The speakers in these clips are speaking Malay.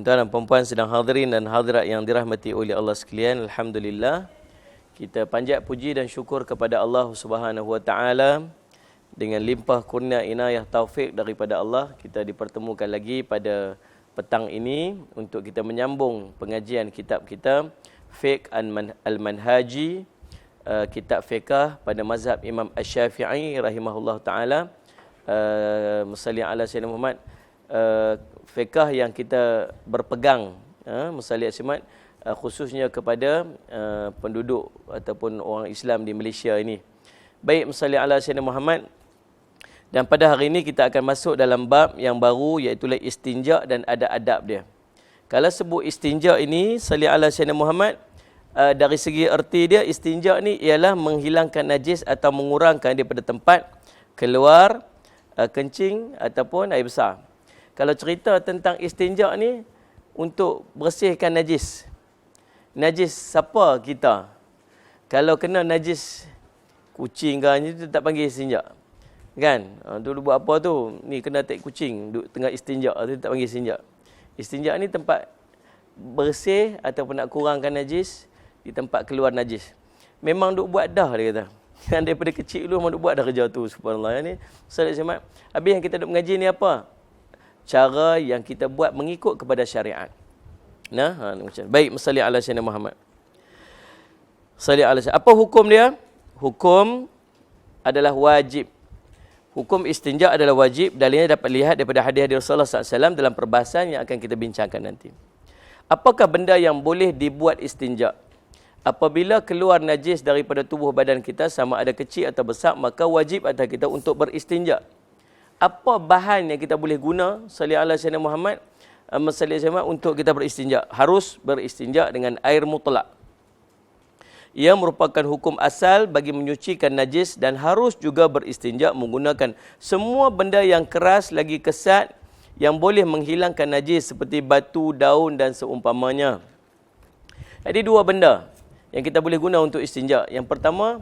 Tuan-tuan dan puan-puan sedang hadirin dan hadirat yang dirahmati oleh Allah sekalian, alhamdulillah kita panjat puji dan syukur kepada Allah Subhanahu wa taala dengan limpah kurnia inayah taufik daripada Allah, kita dipertemukan lagi pada petang ini untuk kita menyambung pengajian kitab kita Fiqh al-Manhaji, kitab fiqh pada mazhab Imam Asy-Syafi'i rahimahullah taala. Musalli ala Sayyidina Muhammad, fiqh yang kita berpegang, musalli Ahmad, khususnya kepada penduduk ataupun orang Islam di Malaysia ini. Baik, musalli ala Sayyidina Muhammad. Dan pada hari ini kita akan masuk dalam bab yang baru, iaitu istinja dan adab-adab dia. Kalau sebut istinja ini, salli ala Sayyidina Muhammad, dari segi erti dia, istinja ni ialah menghilangkan najis atau mengurangkan daripada tempat keluar kencing ataupun air besar. Kalau cerita tentang istinja ni untuk bersihkan najis. Najis siapa kita? Kalau kena najis kucing ke itu tak panggil istinja. Kan? Dulu buat apa tu? Ni kena tek kucing duduk tengah istinja, tu tak panggil istinja. Istinja ni tempat bersih ataupun nak kurangkan najis di tempat keluar najis. Memang duk buat dah dia kata. Yang daripada kecil dulu memang duk buat dah kerja tu, subhanallah. Ni Ustaz Ahmad, habis yang kita duk mengaji ni apa? Cara yang kita buat mengikut kepada syariat. Nah, macam baik, musalli ala Sayyidina Muhammad. Salli ala Sayyidina. Apa hukum dia? Hukum adalah wajib. Hukum istinja adalah wajib. Dalilnya dapat lihat daripada hadis-hadis Rasulullah SAW dalam perbahasan yang akan kita bincangkan nanti. Apakah benda yang boleh dibuat istinja? Apabila keluar najis daripada tubuh badan kita, sama ada kecil atau besar, maka wajib atas kita untuk beristinja. Apa bahan yang kita boleh guna, salli ala Sayyidina Muhammad, untuk kita beristinja? Harus beristinja dengan air mutlak. Ia merupakan hukum asal bagi menyucikan najis dan harus juga beristinja menggunakan semua benda yang keras lagi kesat yang boleh menghilangkan najis seperti batu, daun dan seumpamanya. Jadi dua benda yang kita boleh guna untuk istinja. Yang pertama,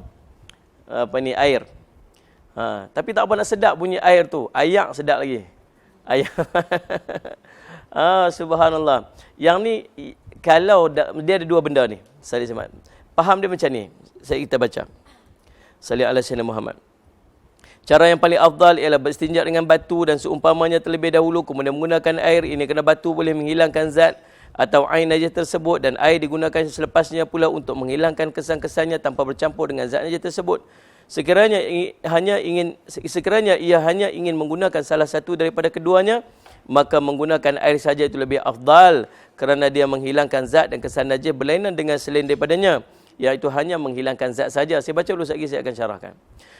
air. Tapi tak apa nak sedap bunyi air tu. Ayak sedap lagi. Ayak. Subhanallah. Yang ni, kalau dia ada dua benda ni. Salih Ahmad. Faham dia macam ni. Kita baca. Salih ala Sayyidina Muhammad. Cara yang paling afdal ialah beristinja dengan batu dan seumpamanya terlebih dahulu, kemudian menggunakan air. Ini kerana batu boleh menghilangkan zat atau air najis tersebut, dan air digunakan selepasnya pula untuk menghilangkan kesan-kesannya tanpa bercampur dengan zat najis tersebut. Sekiranya ia hanya ingin menggunakan salah satu daripada keduanya, maka menggunakan air saja itu lebih afdal, kerana dia menghilangkan zat dan kesan najis berlainan dengan selain daripadanya, iaitu hanya menghilangkan zat saja. Saya baca dulu lagi, saya akan syarahkan.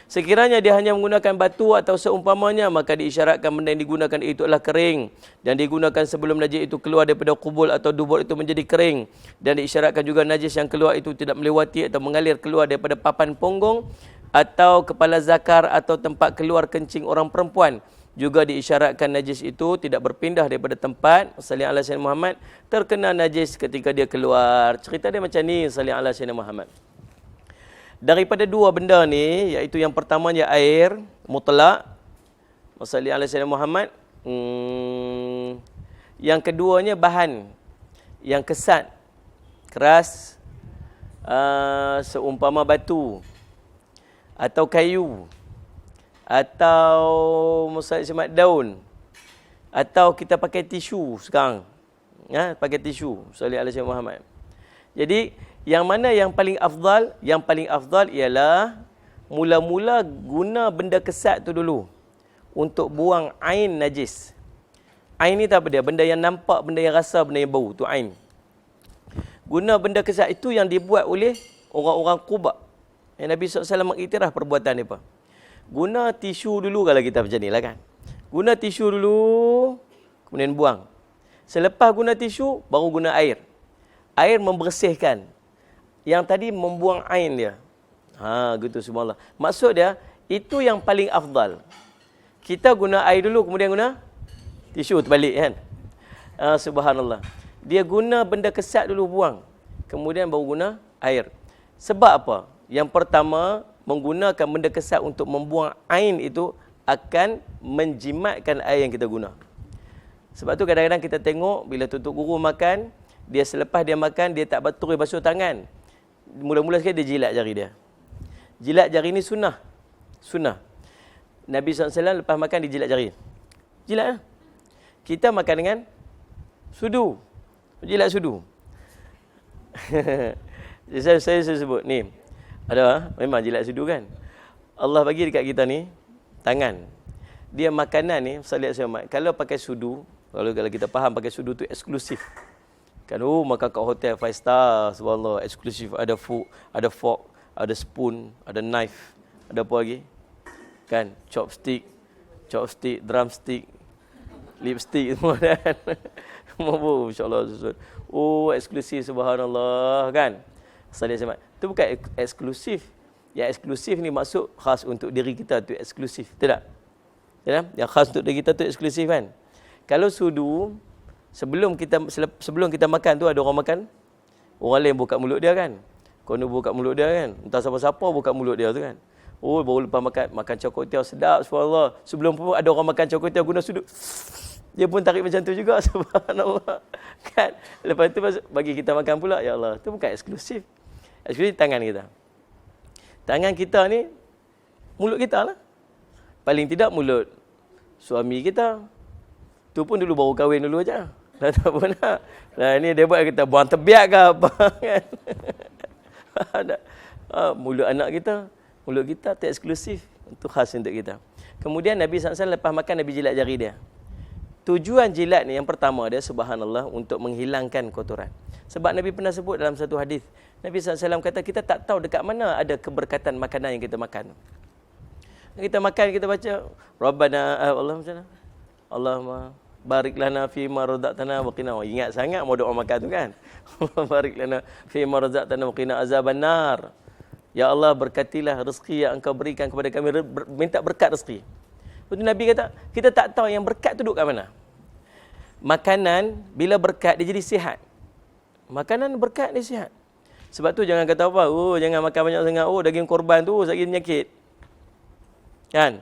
Sekiranya dia hanya menggunakan batu atau seumpamanya, maka diisyaratkan benda yang digunakan itu adalah kering dan digunakan sebelum najis itu keluar daripada kubul atau dubur itu menjadi kering, dan diisyaratkan juga najis yang keluar itu tidak melewati atau mengalir keluar daripada papan punggung atau kepala zakar atau tempat keluar kencing orang perempuan. Juga diisyaratkan najis itu tidak berpindah daripada tempat, salli ala Sayyidina Muhammad, terkena najis ketika dia keluar. Cerita dia macam ni, salli ala Sayyidina Muhammad. Daripada dua benda ni, iaitu yang pertamanya air mutlak, salli ala Sayyidina Muhammad. Yang keduanya bahan yang kesat, keras, seumpama batu atau kayu atau muslimat daun, atau kita pakai tisu sekarang, pakai tisu, salli ala Sayyidina Muhammad. Jadi yang mana yang paling afdal? Yang paling afdal ialah mula-mula guna benda kesat tu dulu untuk buang ain najis. Ain ni tak apa dia? Benda yang nampak, benda yang rasa, benda yang bau, tu ain. Guna benda kesat itu yang dibuat oleh orang-orang Quba. Yang Nabi SAW mengiktiraf perbuatan mereka. Guna tisu dulu kalau kita macam ni lah kan. Guna tisu dulu, kemudian buang. Selepas guna tisu, baru guna air. Air membersihkan. Yang tadi membuang ain dia. Gitu, subhanallah. Maksud dia, itu yang paling afdal. Kita guna air dulu, kemudian guna tisu terbalik kan. Subhanallah. Dia guna benda kesat dulu buang, kemudian baru guna air. Sebab apa? Yang pertama, menggunakan benda kesat untuk membuang ain itu akan menjimatkan air yang kita guna. Sebab tu kadang-kadang kita tengok bila tutup guru makan, dia selepas dia makan, dia tak terus basuh tangan. Mula-mula sekali dia jilat jari dia. Jilat jari ni sunnah. Sunnah. Nabi SAW lepas makan dia jilat jari. Jilat lah. Kita makan dengan sudu. Jilat sudu. saya sebut ni. Ada memang jilat sudu kan. Allah bagi dekat kita ni tangan. Dia makanan ni, kalau pakai sudu, kalau kita faham pakai sudu tu eksklusif. Kan makan kat hotel 5 star, subhanallah, eksklusif, ada fork, ada spoon, ada knife, ada apa lagi? Kan, chopstick, drumstick, lipstick semua kan. Semua insya-Allah. Eksklusif, subhanallah kan. Itu bukan eksklusif. Yang eksklusif ni maksud khas untuk diri kita tu eksklusif, betul tak? Ya, yang khas untuk diri kita tu eksklusif kan. Kalau sudu, sebelum kita makan tu ada orang makan, orang lain buka mulut dia kan. Kono buka mulut dia kan. Entah siapa-siapa buka mulut dia tu kan. Baru lepas makan cokotiau sedap, subhanallah. Sebelum pun ada orang makan cokotiau guna sudu. Dia pun tarik macam tu juga, subhanallah. Kan? Lepas tu bagi kita makan pula, ya Allah. Tu bukan eksklusif. Eksklusif tangan kita. Tangan kita ni, mulut kita lah. Paling tidak mulut suami kita. Tu pun dulu baru kahwin dulu aja. Dah tak pernah. Nah ni dia buat kita buang tebiak ke apa kan. Mulut anak kita, mulut kita tak eksklusif. Itu khas untuk kita. Kemudian Nabi SAW lepas makan Nabi jilat jari dia. Tujuan jilat ni yang pertama dia subhanallah untuk menghilangkan kotoran. Sebab Nabi pernah sebut dalam satu hadis, Nabi SAW kata kita tak tahu dekat mana ada keberkatan makanan yang kita makan. Kita makan, kita baca Rabbana Allah macam mana? Allahumma barik lana fi ma razaqtana wa qina. Ingat sangat mau doa makan tu kan. Barik lana fi ma razaqtana wa qina azabannar. Ya Allah, berkatilah rezeki yang Engkau berikan kepada kami, minta berkat rezeki. Lepas tu Nabi kata, kita tak tahu yang berkat tu duduk kat mana. Makanan bila berkat dia jadi sihat. Makanan berkat dia sihat. Sebab tu jangan kata apa, jangan makan banyak sangat, daging korban tu sakit penyakit. Kan?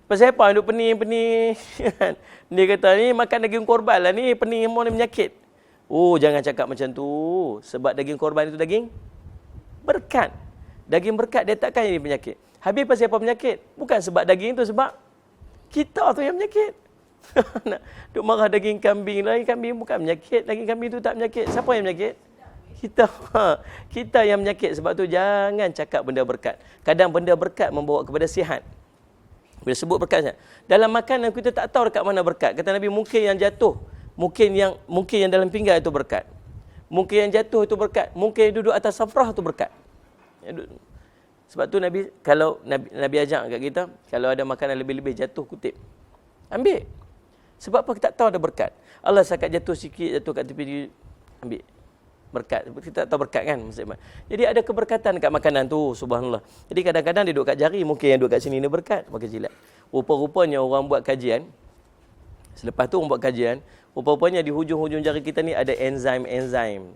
Pasal apa duk pening-pening kan? Dia kata ni makan daging korban lah ni, pening semua ni penyakit. Jangan cakap macam tu. Sebab daging korban itu daging berkat. Daging berkat dia takkan jadi penyakit. Habis pasal apa penyakit? Bukan sebab daging tu, sebab kita tu yang penyakit. Duk marah daging kambing. Daging kambing bukan penyakit. Daging kambing tu tak penyakit. Siapa yang penyakit? Kita. Kita yang penyakit. Sebab tu jangan cakap benda berkat. Kadang benda berkat membawa kepada sihat. Bila sebut berkat, dalam makanan kita tak tahu dekat mana berkat. Kata Nabi, mungkin yang jatuh, mungkin yang dalam pinggan itu berkat. Mungkin yang jatuh itu berkat. Mungkin yang duduk atas safrah itu berkat. Sebab tu Nabi ajak kat kita, kalau ada makanan lebih-lebih jatuh kutip, ambil. Sebab apa? Kita tak tahu ada berkat. Allah sakat jatuh sikit, jatuh kat tepi, ambil. Berkat. Kita tak tahu berkat kan. Jadi ada keberkatan kat makanan tu, subhanallah. Jadi kadang-kadang dia duduk kat jari, mungkin yang duduk kat sini ni berkat, pakai jilat. Rupa-rupanya orang buat kajian, selepas tu orang buat kajian, rupa-rupanya di hujung-hujung jari kita ni ada enzim.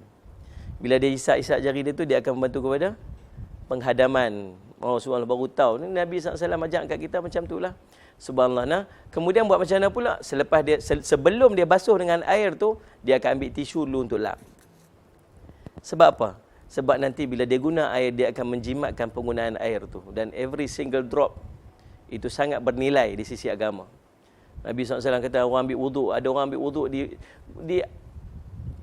Bila dia isap-isap jari dia tu, dia akan membantu kepada penghadaman. Subhanallah, baru tahu. Ni Nabi SAW ajak kat kita macam tu lah. Subhanallah. Nah, kemudian buat macam mana pula? Selepas dia, sebelum dia basuh dengan air tu, dia akan ambil tisu dulu untuk lap. Sebab apa? Sebab nanti bila dia guna air, dia akan menjimatkan penggunaan air tu. Dan every single drop itu sangat bernilai di sisi agama. Nabi SAW kata, orang ambil wuduk, ada orang ambil wuduk di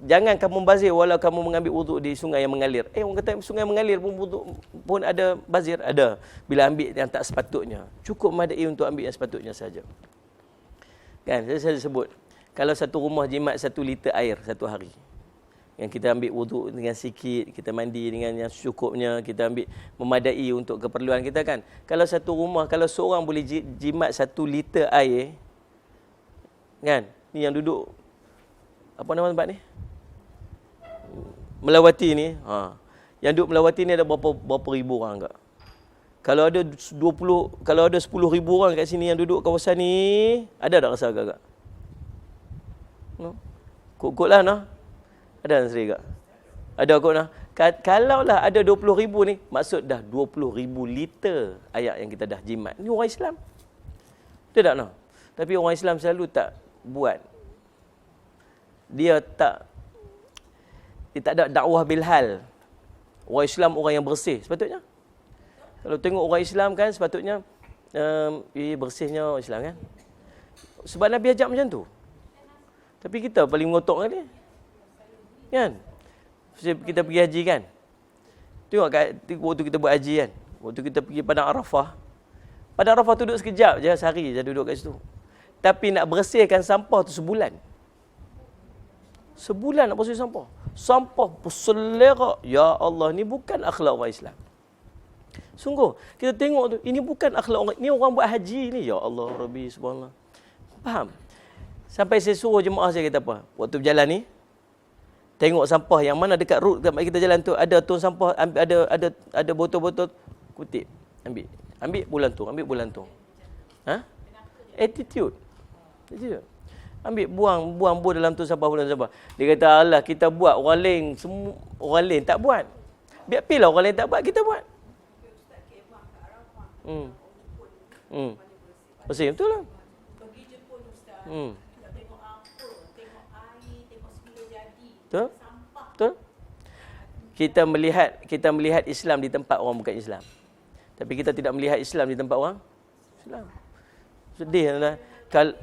jangan kamu bazir walau kamu mengambil wuduk di sungai yang mengalir. Orang kata sungai mengalir pun wuduk pun ada bazir? Ada. Bila ambil yang tak sepatutnya. Cukup madai untuk ambil yang sepatutnya saja. Kan? Saya sebut, kalau satu rumah jimat 1 liter air satu hari. Yang kita ambil wuduk dengan sikit, kita mandi dengan yang secukupnya, kita ambil memadai untuk keperluan kita kan. Kalau satu rumah, kalau seorang boleh jimat 1 liter air, kan? Ni yang duduk, apa nama tempat ni? Melawati ni. Yang duduk Melawati ni ada berapa ribu orang enggak? Kalau ada 10,000 orang kat sini yang duduk kawasan ni, ada tak rasa agak-agak? No? Kok lah noh. Ada yang seri tak? Ada kot nah. Kalaulah ada 20,000 ni, maksud dah 20,000 liter air yang kita dah jimat. Ni orang Islam. Betul tak nah? Tapi orang Islam selalu tak buat. dia tak ada dakwah bil hal. Orang Islam orang yang bersih sepatutnya. Kalau tengok orang Islam kan sepatutnya bersihnya orang Islam kan. Sebab Nabi ajak macam tu. Tapi kita paling mengotok kan dia. Kan? Kita pergi haji kan. Tengok waktu kita buat haji kan. Waktu kita pergi Padang Arafah. Padang Arafah tu duduk sekejap je, sehari je duduk kat situ. Tapi nak bersihkan sampah tu sebulan. Sebulan nak bersih sampah. Sampah berselerak. Ya Allah, ni bukan akhlak orang Islam. Sungguh, kita tengok tu, ini bukan akhlak orang, ni orang buat haji ni. Ya Allah, Rabbi, subhanallah. Faham? Sampai saya suruh jemaah saya kata apa? Waktu berjalan ni, tengok sampah yang mana dekat road tempat kita jalan tu, ada tong sampah, ada botol-botol, kutip, ambil bulan tu. Ha? Attitude. Ambil buang dalam tu sampah. Dia kata, alah kita buat, orang lain tak buat. Biar pilih orang lain tak buat, kita buat. Bersih betul lah. Pergi Jepun Ustaz. Tak tengok apa, tengok air, tengok segala jadi. Betul? Sampah. Betul? Kita melihat Islam di tempat orang bukan Islam. Tapi kita tidak melihat Islam di tempat orang Islam. Sedih lah. Kalau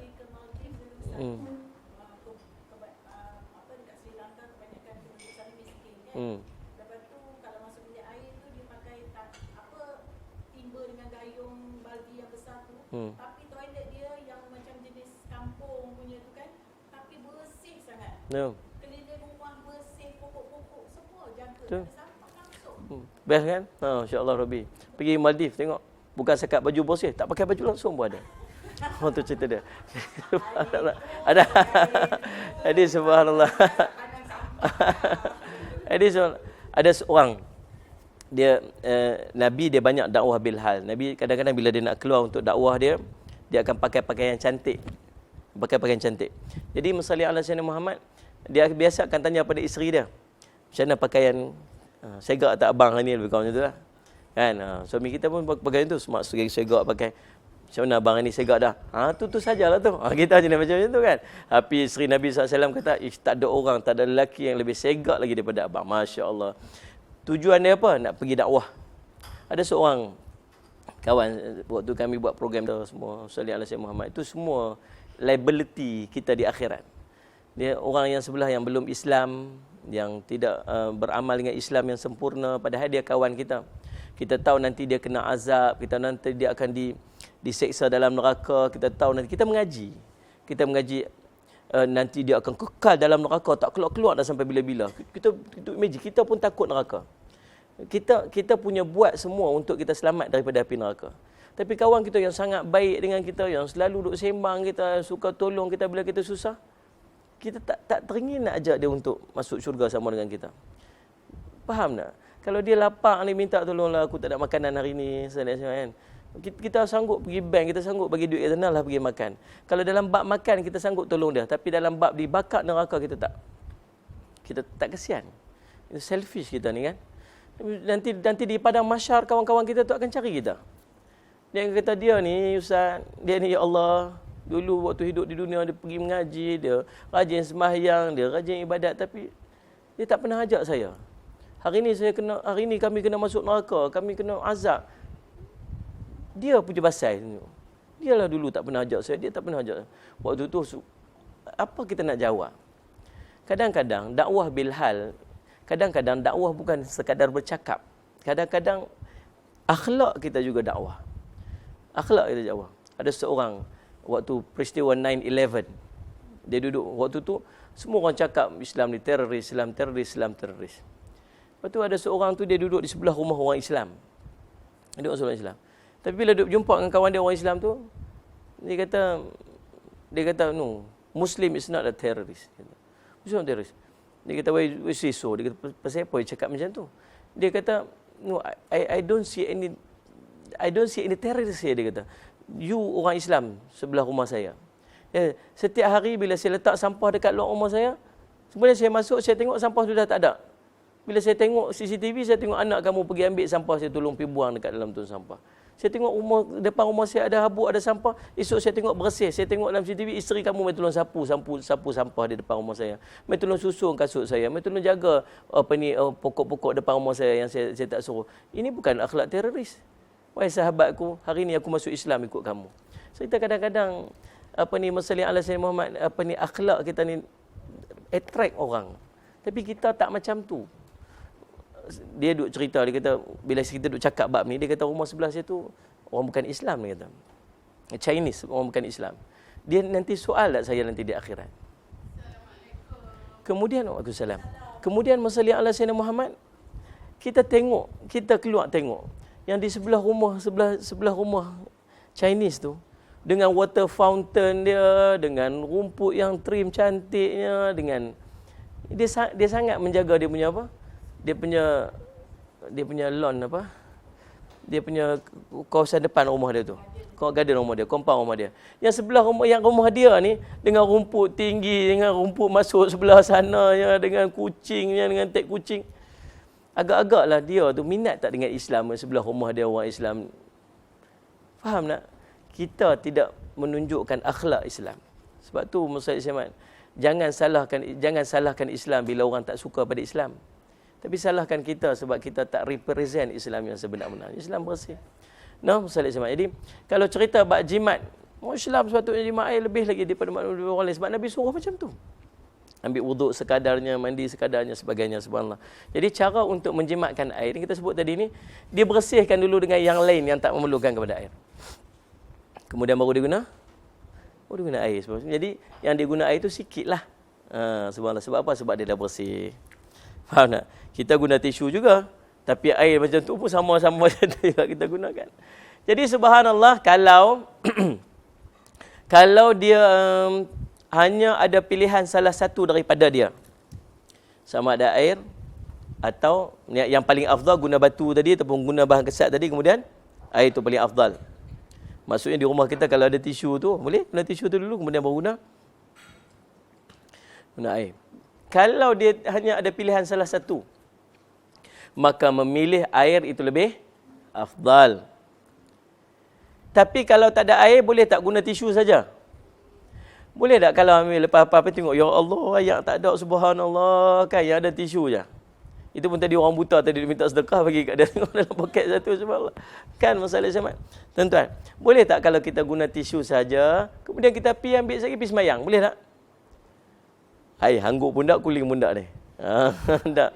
Dekat Sri Lanka kebanyakan penduduk sana miskin kan. Lepas tu kalau masuk bilik air tu dia pakai timba dengan gayung baldi yang besar tu. Tapi toilet dia yang macam jenis kampung punya tu kan, tapi bersih sangat. Keliling rumah bersih, pokok-pokok semua jaga. Tak ada sampah langsung. best kan? Insya-Allah Rabbi. Pergi Maldives tengok. Bukan sekat baju bersih, tak pakai baju langsung pun ada. Tu cerita dia. Ada. Jadi subhanallah. Ada seorang dia Nabi dia banyak dakwah bil hal. Nabi kadang-kadang bila dia nak keluar untuk dakwah dia akan pakai pakaian cantik. Jadi Musalli ala Sayyidina Muhammad, dia biasa akan tanya pada isteri dia, macam mana pakaian segak tak abang ni, lebih kurang macam tu lah. Kan? Suami kita pun pakai tu, smart segak pakai. Macam mana abang ni segak dah? Tu sajalah tu. Kita macam tu kan. Tapi isteri Nabi SAW kata, tak ada orang, tak ada lelaki yang lebih segak lagi daripada abang. Masya Allah. Tujuan dia apa? Nak pergi dakwah. Ada seorang kawan, waktu kami buat program tu semua, Salih ala Sayyidina Muhammad, itu semua liability kita di akhirat. Dia orang yang sebelah yang belum Islam, yang tidak beramal dengan Islam yang sempurna, padahal dia kawan kita. Kita tahu nanti dia kena azab, kita nanti dia akan diseksa dalam neraka, kita tahu nanti kita mengaji nanti dia akan kekal dalam neraka, tak keluar-keluar dah sampai bila-bila. Kita imagine, kita pun takut neraka. Kita punya buat semua untuk kita selamat daripada api neraka. Tapi kawan kita yang sangat baik dengan kita, yang selalu duk sembang kita, suka tolong kita bila kita susah, kita tak teringin nak ajak dia untuk masuk syurga sama dengan kita. Faham tak? Kalau dia lapar ni, minta tolonglah, aku tak ada makanan hari ni, kan? Kita sanggup pergi bank, kita sanggup bagi duit, kita lah pergi makan. Kalau dalam bab makan kita sanggup tolong dia, tapi dalam bab dibakar neraka kita tak. Kita tak kesian. Itu selfish kita ni kan. Nanti di padang mahsyar kawan-kawan kita tu akan cari kita. Dia kata, dia ni Ustaz, dia ni ya Allah, dulu waktu hidup di dunia dia pergi mengaji, dia rajin sembahyang, dia rajin ibadat, tapi dia tak pernah ajak saya. Hari ni kami kena masuk neraka, kami kena azab. Dia punya pasal. Dialah dulu tak pernah ajak saya, dia tak pernah ajak. Waktu tu apa kita nak jawab? Kadang-kadang dakwah bil hal, kadang-kadang dakwah bukan sekadar bercakap. Kadang-kadang akhlak kita juga dakwah. Akhlak kita dakwah. Ada seorang waktu peristiwa 9/11, dia duduk waktu tu semua orang cakap Islam ni teroris, Islam teroris. Lepas tu ada seorang tu dia duduk di sebelah rumah orang Islam. Duduk sebelah Islam. Tapi bila jumpa dengan kawan dia orang Islam tu, dia kata no, Muslim is not a terrorist. Muslim not terrorist. Dia kata, why say so? Dia kata, pasal apa dia cakap macam tu? Dia kata, no, I don't see any terrorist here, dia kata. You orang Islam sebelah rumah saya. Setiap hari bila saya letak sampah dekat luar rumah saya, sebenarnya saya masuk, saya tengok sampah sudah tak ada. Bila saya tengok CCTV, saya tengok anak kamu pergi ambil sampah, saya tolong pergi buang dekat dalam tong sampah. Saya tengok depan rumah saya ada habuk, ada sampah. Esok saya tengok bersih. Saya tengok dalam CCTV, isteri kamu mai tolong sapu sampah di depan rumah saya. Mai tolong susun kasut saya. Mai tolong jaga pokok-pokok depan rumah saya yang saya tak suruh. Ini bukan akhlak teroris. Wahai sahabatku, hari ni aku masuk Islam ikut kamu. So kita kadang-kadang masalah ala Sayyidina Muhammad, akhlak kita ni attract orang. Tapi kita tak macam tu. Dia duk cerita, dia kata bila kita duk cakap bab ni, dia kata rumah sebelah saya tu orang bukan Islam, dia kata. Chinese, orang bukan Islam. Dia nanti soal tak saya nanti di akhirat. Kemudian Waalaikumsalam. Kemudian masalah ala Sayyidina Muhammad, kita keluar tengok yang di sebelah rumah Chinese tu, dengan water fountain dia, dengan rumput yang trim cantiknya, dengan dia sangat menjaga dia punya apa? Dia punya lawn apa? Dia punya kawasan depan rumah dia tu. Garden rumah dia, compound rumah dia. Yang sebelah rumah dia ni dengan rumput tinggi, dengan rumput masuk sebelah sana ya, dengan kucingnya, dengan tek kucing. Agak-agaklah dia tu minat tak dengan Islam, sebelah rumah dia orang Islam. Faham tak? Kita tidak menunjukkan akhlak Islam. Sebab tu Musaid Syamad, jangan salahkan Islam bila orang tak suka pada Islam. Tapi salahkan kita sebab kita tak represent Islam yang sebenar-benar. Islam bersih. Nah, Musaid Syamad. Jadi, kalau cerita bab jimat, Islam sepatutnya jimat air lebih lagi daripada orang lain. Sebab Nabi suruh macam tu. Ambil wuduk sekadarnya, mandi sekadarnya, sebagainya, subhanallah. Jadi cara untuk menjimatkan air, yang kita sebut tadi ni, dia bersihkan dulu dengan yang lain yang tak memerlukan kepada air. Kemudian baru dia guna air. Jadi yang dia guna air tu sikit lah. Subhanallah. Sebab apa? Sebab dia dah bersih. Faham tak? Kita guna tisu juga. Tapi air macam tu pun sama-sama juga kita gunakan. Jadi subhanallah, kalau dia hanya ada pilihan salah satu daripada dia, sama ada air atau yang paling afdal guna batu tadi ataupun guna bahan kesat tadi, kemudian air itu paling afdal. Maksudnya di rumah kita kalau ada tisu tu, boleh guna tisu tu dulu, kemudian baru guna air. Kalau dia hanya ada pilihan salah satu, maka memilih air itu lebih afdal. Tapi kalau tak ada air, boleh tak guna tisu saja? Boleh tak kalau ambil lepas apa-apa tengok, ya Allah, ayat tak ada, subhanallah, kan yang ada tisu je. Itu pun tadi orang buta tadi dia minta sedekah bagi kat dia, tengok dalam poket satu, subhanallah. Kan masalah Syamad. Tuan-tuan, boleh tak kalau kita guna tisu saja, kemudian kita ambil sekali pergi semayang, boleh tak? Hai, hangguk pundak, kuling pundak ni. Tak.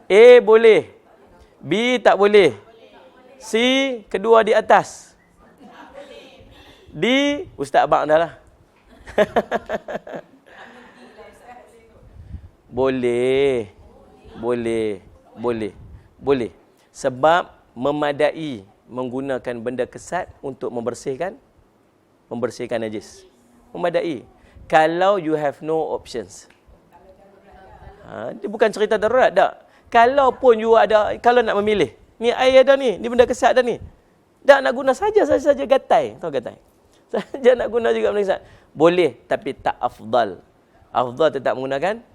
A boleh. B tak boleh. C kedua di atas. D Ustaz Abang dah lah. Boleh. Sebab memadai menggunakan benda kesat untuk membersihkan najis. Memadai. Kalau you have no options. Dia bukan cerita darurat tak. Kalau pun you ada, kalau nak memilih, ni air ada ni benda kesat dah ni. Dah nak guna saja gatai. Tahu gatai? Saja nak guna juga benda kesat. Boleh, tapi tak afdal. Afdal tetap menggunakan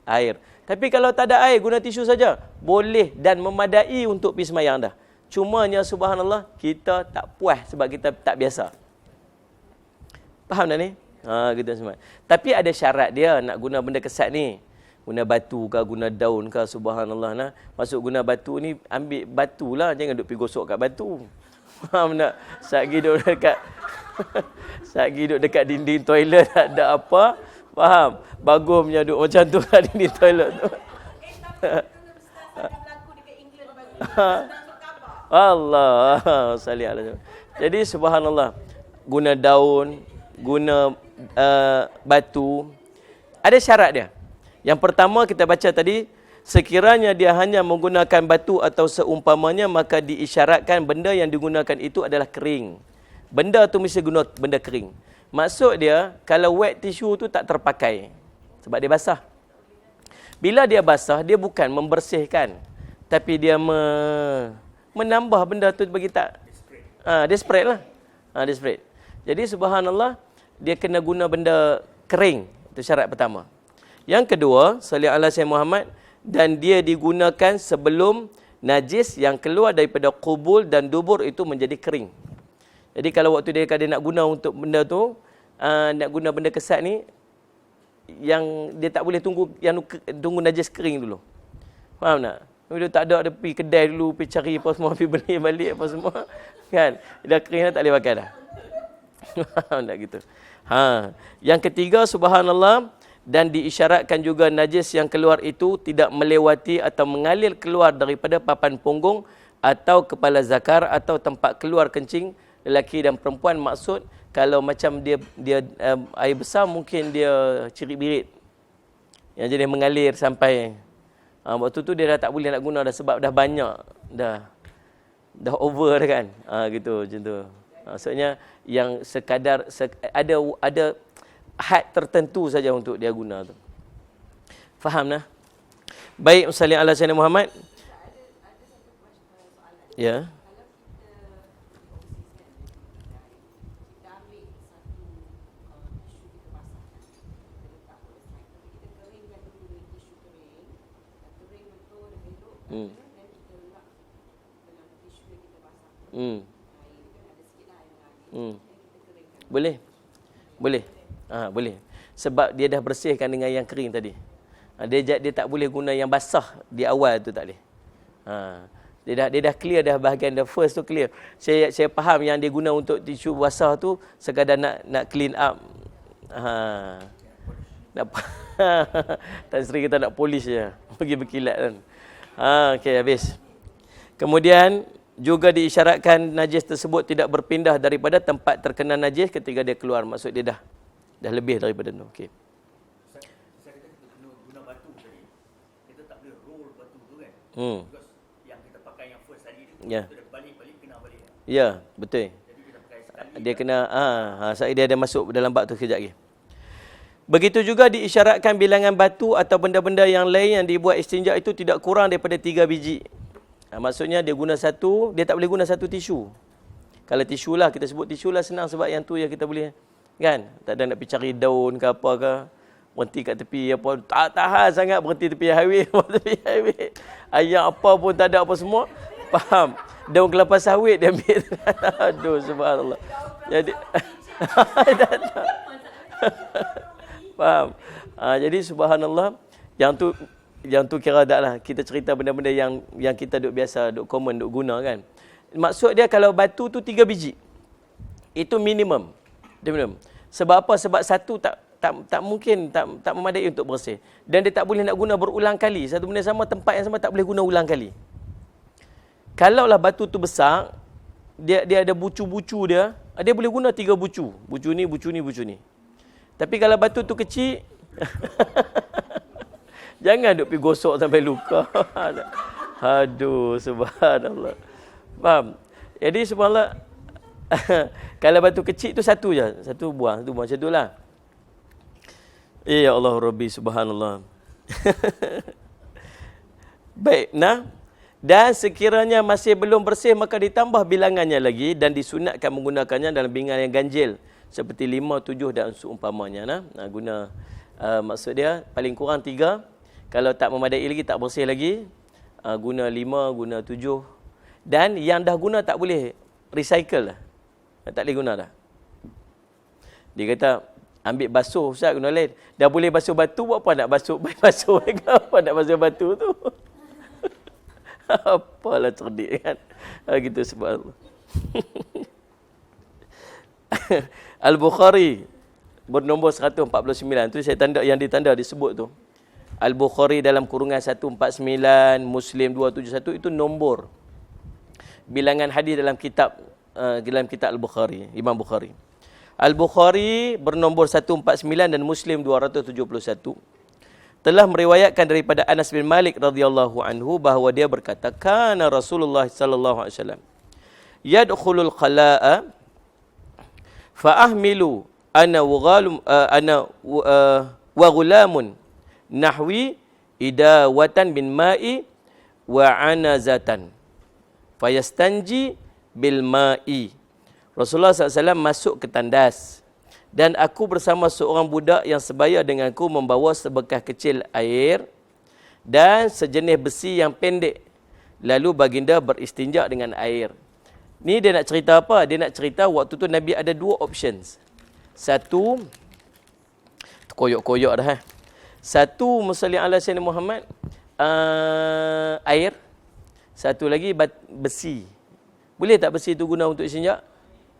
air. Tapi kalau tak ada air, guna tisu saja. Boleh dan memadai untuk pergi semayang dah. Cumanya subhanallah, kita tak puas sebab kita tak biasa. Faham tak ni? Kita semua. Tapi ada syarat dia nak guna benda kesat ni. Guna batu ke, guna daun ke, subhanallah. Nah. Masuk guna batu ni, ambil batu lah. Jangan duk pergi gosok kat batu. Faham tak? Satgi duk dekat dinding toilet, tak ada apa. Faham? Bagumnya duk macam tu kat dinding toilet tu. Allah. Jadi subhanallah. Guna daun, guna batu. Ada syarat dia. Yang pertama kita baca tadi, sekiranya dia hanya menggunakan batu atau seumpamanya, maka diisyaratkan benda yang digunakan itu adalah kering. Benda tu mesti guna benda kering. Maksud dia, kalau wet tissue tu tak terpakai. Sebab dia basah. Bila dia basah, dia bukan membersihkan. Tapi dia menambah benda tu bagi tak. Dia spread lah. Dia spread. Jadi subhanallah, dia kena guna benda kering. Itu syarat pertama. Yang kedua, salli ala Sayyidina Muhammad, dan dia digunakan sebelum najis yang keluar daripada qubul dan dubur itu menjadi kering. Jadi kalau waktu dia nak guna untuk benda tu, nak guna benda kesat ni, yang dia tak boleh tunggu tunggu najis kering dulu. Faham tak? Dia tak ada pergi kedai dulu, pergi cari apa semua, pergi beli balik apa semua. Kan? Dah kering dah tak boleh pakai dah. Faham tak gitu? Yang ketiga, subhanallah, dan diisyaratkan juga najis yang keluar itu tidak melewati atau mengalir keluar daripada papan punggung atau kepala zakar atau tempat keluar kencing lelaki dan perempuan. Maksud kalau macam dia air besar, mungkin dia cirit-birit yang jadi mengalir sampai waktu tu dia dah tak boleh nak guna dah, sebab dah banyak dah over dah kan, gitu macam tu. Maksudnya yang sekadar ada had tertentu saja untuk dia guna tu. Faham nah? Baik, salli ala sayyidina Muhammad. Ya. Boleh. Boleh. Boleh. Sebab dia dah bersihkan dengan yang kering tadi. Dia tak boleh guna yang basah di awal tu, tak boleh. Dia dah clear dah, bahagian the first tu clear. Saya faham yang dia guna untuk tisu basah tu sekadar nak clean up. Tan Sri kita nak polish je. Pergi berkilat kan. Okey, habis. Kemudian juga diisyaratkan najis tersebut tidak berpindah daripada tempat terkena najis ketika dia keluar. Maksud dia dah lebih daripada tu. Okey. Saya kata kita guna batu tadi. Kita tak boleh roll batu tu kan. Because yang kita pakai yang first tadi tu, kita dah balik kena balik. Ya, betul. Jadi kita pakai sekali. Dia kena dia ada masuk dalam bab tu kejap lagi. Begitu juga diisyaratkan bilangan batu atau benda-benda yang lain yang dibuat istinja itu tidak kurang daripada 3 biji. Maksudnya dia guna satu, dia tak boleh guna satu tisu. Kalau tisu lah, kita sebut tisu lah senang sebab yang tu yang kita boleh, kan? Tak ada nak pergi cari daun ke apa ke, berhenti kat tepi apa, tak tahan sangat berhenti tepi highway, tepi highway. Ayam apa pun tak ada apa semua. Faham? Daun kelapa sawit dia ambil. Aduh, subhanallah. Jadi faham? Jadi subhanallah, yang tu kira tak lah. Kita cerita benda-benda yang kita duk biasa, duk common, duk guna kan. Maksud dia kalau batu tu 3 biji. Itu minimum. Dia minimum. Sebab apa? Sebab satu tak mungkin, tak memadai untuk bersih. Dan dia tak boleh nak guna berulang kali. Satu benda sama, tempat yang sama tak boleh guna ulang kali. Kalaulah batu tu besar, dia ada bucu-bucu dia boleh guna 3 bucu. Bucu ni, bucu ni, bucu ni. Tapi kalau batu tu kecil, jangan duk pergi gosok sampai luka. Aduh, subhanallah. Faham? Jadi subhanallah, kalau batu kecil tu satu je. Satu buah macam tu lah. Ya Allah Rabbi, subhanallah. Baik, dan sekiranya masih belum bersih, maka ditambah bilangannya lagi dan disunatkan menggunakannya dalam bilangan yang ganjil. Seperti 5, 7 dan seumpamanya. Guna, maksud dia paling kurang 3. Kalau tak memadai lagi, tak bersih lagi, guna 5, guna 7. Dan yang dah guna tak boleh recycle lah. Tak boleh guna dah. Dia kata, ambil basuh Ustaz, guna lain. Dah boleh basuh batu, buat apa nak basuh lagi? Apa nak basuh batu tu? Apalah cerdik kan. Gitu subhanallah. Al-Bukhari bernombor 149 tu saya tanda, yang ditanda disebut tu. Al-Bukhari dalam kurungan 149, Muslim 271, itu nombor bilangan hadis dalam kitab Al-Bukhari, Imam Bukhari. Al-Bukhari bernombor 149 dan Muslim 271 telah meriwayatkan daripada Anas bin Malik radhiyallahu anhu bahawa dia berkata, kana Rasulullah sallallahu alaihi wasallam yadkhulul qala'a fa'ahmilu ana wa ghulamun nahwi idawatan bin ma'i wa anazatan fayastanji bil ma'i. Rasulullah SAW masuk ke tandas dan aku bersama seorang budak yang sebaya denganku membawa sebekas kecil air dan sejenis besi yang pendek. Lalu baginda beristinja dengan air. Ni dia nak cerita apa? Dia nak cerita waktu tu Nabi ada 2 options. Satu, koyok-koyok dah. Satu, musalli ala sayyidina Muhammad, air. Satu lagi besi. Boleh tak besi tu guna untuk istinja?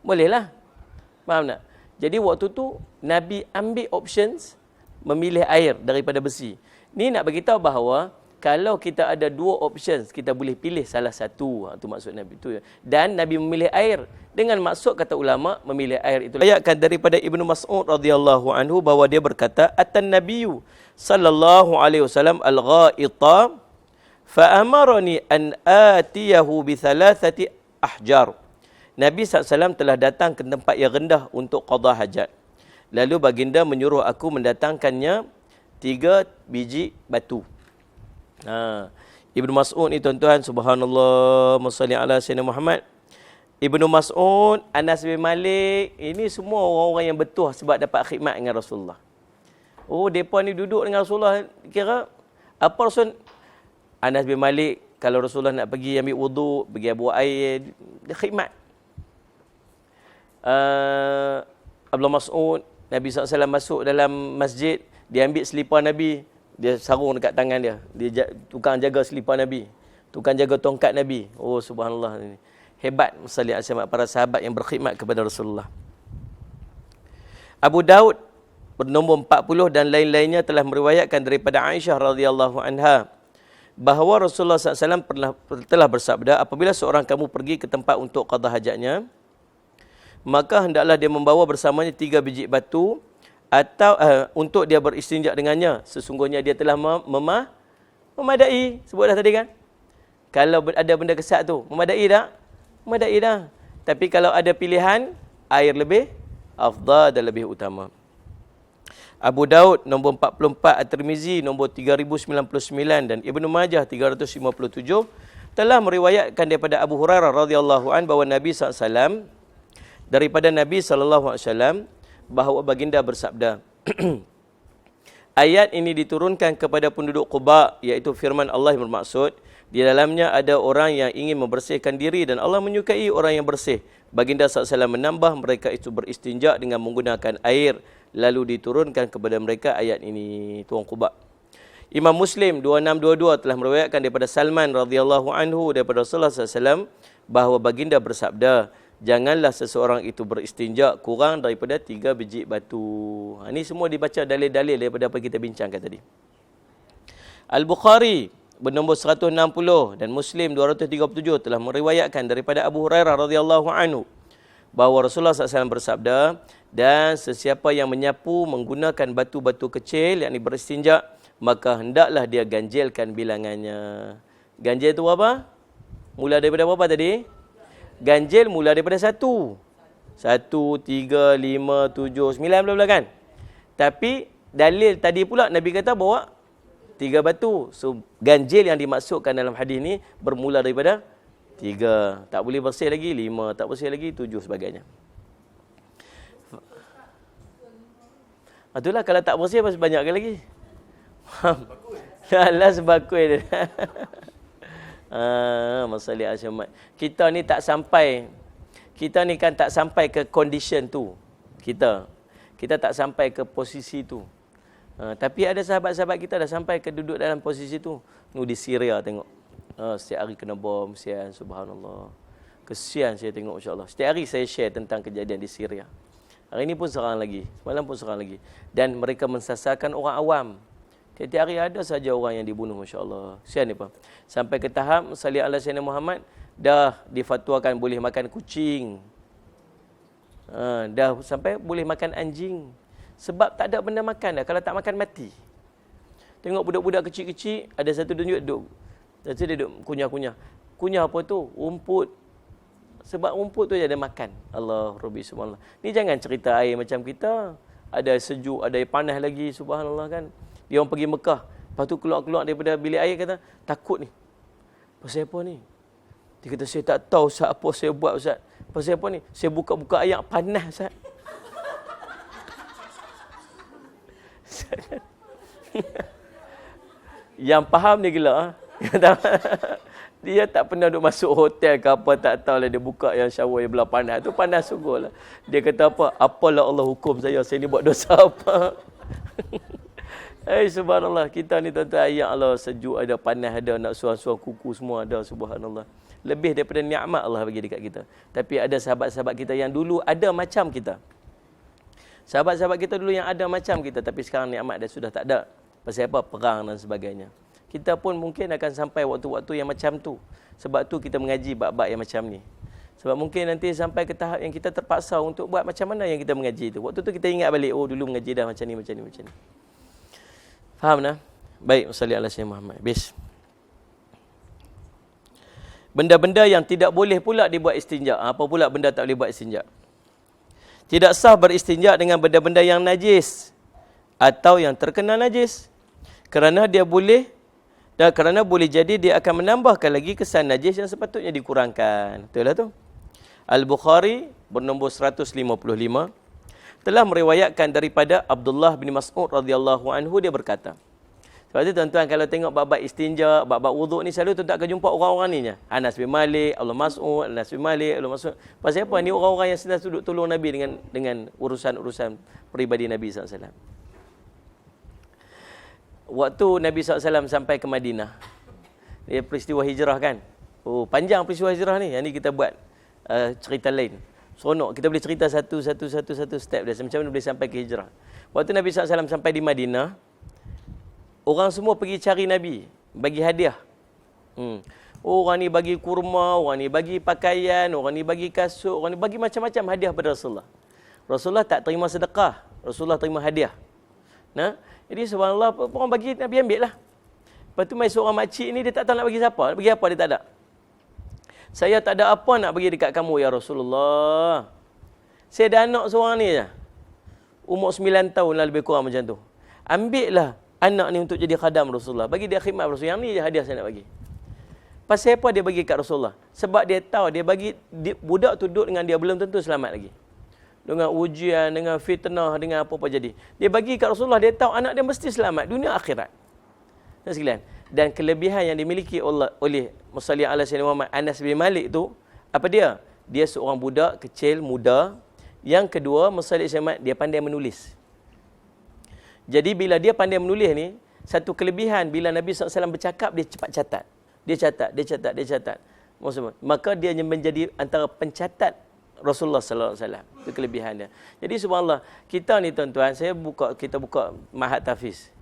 Boleh lah. Faham tak? Jadi waktu tu Nabi ambil options memilih air daripada besi. Ni nak beritahu bahawa kalau kita ada 2 options, kita boleh pilih salah satu. Itu maksud Nabi tu. Dan Nabi memilih air. Dengan maksud kata ulama, memilih air itu. Ayatkan daripada Ibnu Mas'ud radhiyallahu anhu bahawa dia berkata, Atan Nabiyyu sallallahu alaihi wasallam al-gha'ita fa'amarani an atiyahu bi thalathati ahjar. Nabi SAW telah datang ke tempat yang rendah untuk qada hajat. Lalu baginda menyuruh aku mendatangkannya 3 biji batu. Ibnu Mas'ud ni tuan-tuan, subhanallah, salli ala sayyidina Muhammad. Ibnu Mas'ud, Anas bin Malik, ini semua orang-orang yang betul sebab dapat khidmat dengan Rasulullah. Oh, mereka ni duduk dengan Rasulullah, kira apa Rasul? Anas bin Malik, kalau Rasulullah nak pergi ambil wuduk, pergi buat air, dia khidmat. Abdullah Mas'ud, Nabi SAW masuk dalam masjid, dia ambil selipar Nabi, dia sarung dekat tangan dia. Dia tukang jaga selipar Nabi. Tukang jaga tongkat Nabi. Oh, subhanallah. Hebat salli alaihi para sahabat yang berkhidmat kepada Rasulullah. Abu Daud bernombor 40 dan lain-lainnya telah meriwayatkan daripada Aisyah radhiyallahu anha bahawa Rasulullah SAW telah bersabda, apabila seorang kamu pergi ke tempat untuk qada hajatnya, maka hendaklah dia membawa bersamanya 3 biji batu atau untuk dia beristinja dengannya. Sesungguhnya dia telah memadai. Sebut dah tadi kan? Kalau ada benda kesat tu, memadai tak? Memadai dah. Tapi kalau ada pilihan, air lebih afdal dan lebih utama. Abu Daud nombor 44, At-Tirmizi nombor 3099 dan Ibnu Majah 357 telah meriwayatkan daripada Abu Hurairah radhiyallahu an bahawa Nabi SAW daripada Nabi SAW bahawa baginda bersabda, ayat ini diturunkan kepada penduduk Quba, iaitu firman Allah yang bermaksud, di dalamnya ada orang yang ingin membersihkan diri dan Allah menyukai orang yang bersih. Baginda SAW menambah mereka itu beristinja dengan menggunakan air, lalu diturunkan kepada mereka ayat ini. Tuan Quba. Imam Muslim 2622 telah meriwayatkan daripada Salman radhiyallahu anhu daripada Rasulullah SAW bahawa baginda bersabda, janganlah seseorang itu beristinja kurang daripada 3 biji batu. Ini semua dibaca dalil-dalil daripada apa kita bincangkan tadi. Al-Bukhari bernombor 160 dan Muslim 237 telah meriwayatkan daripada Abu Hurairah radhiyallahu anhu bahawa Rasulullah SAW bersabda, dan sesiapa yang menyapu menggunakan batu-batu kecil, yakni beristinja, maka hendaklah dia ganjilkan bilangannya. Ganjil tu apa? Mula daripada apa tadi? Ganjil mula daripada 1. 1, 3, 5, 7, 9 belah kan? Tapi dalil tadi pula Nabi kata bawa 3 batu. So ganjil yang dimaksudkan dalam hadis ni bermula daripada 3. Tak boleh bersih lagi 5, tak bersih lagi 7 sebagainya. Itulah kalau tak bersih masih banyak lagi. Alah sebakul dia. Masalah asyamat. Kita ni kan tak sampai ke condition tu. Kita tak sampai ke posisi tu. Tapi ada sahabat-sahabat kita dah sampai ke duduk dalam posisi tu. Di Syria tengok. Setiap hari kena bom, kesian, subhanallah. Kesian saya tengok, insya-Allah. Setiap hari saya share tentang kejadian di Syria. Hari ini pun serang lagi, semalam pun serang lagi. Dan mereka mensasarkan orang awam. Tiap-tiap hari ada saja orang yang dibunuh, masya-Allah. Kesian ni apa? Sampai ke tahap salli ala sayyidina Muhammad dah difatwakan boleh makan kucing. Dah sampai boleh makan anjing. Sebab tak ada benda makan dah. Kalau tak makan mati. Tengok budak-budak kecil-kecil, ada satu duduk. Lepas tu dia duduk kunyah-kunyah. Kunyah apa tu? Rumput. Sebab rumput tu je ada makan. Allah Rabbi subhanallah. Ni jangan cerita air macam kita. Ada sejuk, ada panas lagi, subhanallah kan. Dia orang pergi Mekah. Lepas tu keluar-keluar daripada bilik air kata, takut ni. Pasal apa ni? Dia kata, saya tak tahu Ustaz apa saya buat Ustaz. Pasal apa ni? Saya buka-buka ayat panas Ustaz. Yang faham dia gila. Dia tak pernah duk masuk hotel ke apa, tak tahulah dia buka yang shower yang belah panas. Tu panas sungguh lah. Dia kata apa? Apalah Allah hukum saya ni buat dosa apa? Subhanallah. Kita ni tuan-tuan, ya Allah, sejuk ada, panas ada, nak suang-suang kuku semua ada, subhanallah. Lebih daripada nikmat Allah bagi dekat kita. Tapi ada sahabat-sahabat kita yang dulu ada macam kita. Sahabat-sahabat kita dulu yang ada macam kita, tapi sekarang nikmat dah sudah tak ada. Pasal apa? Perang dan sebagainya. Kita pun mungkin akan sampai waktu-waktu yang macam tu. Sebab tu kita mengaji bab-bab yang macam ni. Sebab mungkin nanti sampai ke tahap yang kita terpaksa untuk buat macam mana yang kita mengaji tu. Waktu tu kita ingat balik, oh dulu mengaji dah macam ni, macam ni, macam ni. Faham tak? Baik, salli ala Sayyidina Muhammad. Habis. Benda-benda yang tidak boleh pula dibuat istinja. Apa pula benda tak boleh buat istinja? Tidak sah beristinja dengan benda-benda yang najis atau yang terkena najis. Kerana dia boleh, dan kerana boleh jadi dia akan menambahkan lagi kesan najis yang sepatutnya dikurangkan. Betul lah tu. Al-Bukhari bernombor 155 telah meriwayatkan daripada Abdullah bin Mas'ud radhiyallahu anhu, dia berkata. Sebab tu tuan-tuan, kalau tengok bab-bab istinja, bab-bab wuduk ni, selalu tuan-tuan akan jumpa orang-orang ni je. Anas bin Malik, Abdullah Mas'ud, Anas bin Malik, Abdullah Mas'ud. Pasal apa? Ni orang-orang yang sedang duduk tolong Nabi dengan urusan-urusan peribadi Nabi SAW. Waktu Nabi SAW sampai ke Madinah, dia peristiwa hijrah kan. Oh, panjang peristiwa hijrah ni. Yang ni kita buat cerita lain. Seronok. Kita boleh cerita satu step dia. Macam mana boleh sampai ke hijrah. Waktu Nabi SAW sampai di Madinah, orang semua pergi cari Nabi, bagi hadiah. Orang ni bagi kurma, orang ni bagi pakaian, orang ni bagi kasut, orang ni bagi macam-macam hadiah pada Rasulullah. Rasulullah tak terima sedekah, Rasulullah terima hadiah. Nah, jadi subhanallah, orang bagi, Nabi ambil lah. Lepas tu mai seorang makcik ni, dia tak tahu nak bagi siapa. Nak bagi apa, dia tak ada. Saya tak ada apa nak bagi dekat kamu ya Rasulullah. Saya ada anak seorang ni je. Umur 9 tahun lah, lebih kurang macam tu. Ambil lah anak ni untuk jadi khadam Rasulullah. Bagi dia khidmat Rasulullah. Yang ni je hadiah saya nak bagi. Pasal apa dia bagi kat Rasulullah? Sebab dia tahu, dia bagi budak tu duduk dengan dia belum tentu selamat lagi. Dengan ujian, dengan fitnah, dengan apa-apa jadi. Dia bagi kat Rasulullah, dia tahu anak dia mesti selamat dunia akhirat. Dan sekalian, dan kelebihan yang dimiliki oleh Musalli ala Sayyidina Muhammad, Anas bin Malik tu, apa dia? Dia seorang budak kecil, muda. Yang kedua, Musalli Sayyidina Muhammad, dia pandai menulis. Jadi bila dia pandai menulis ni, satu kelebihan bila Nabi SAW bercakap, dia cepat catat. Dia catat. Maka dia menjadi antara pencatat Rasulullah sallallahu alaihi wasallam. Itu kelebihan dia. Jadi subhanallah, kita ni tuan-tuan, kita buka Mahat Tahfiz.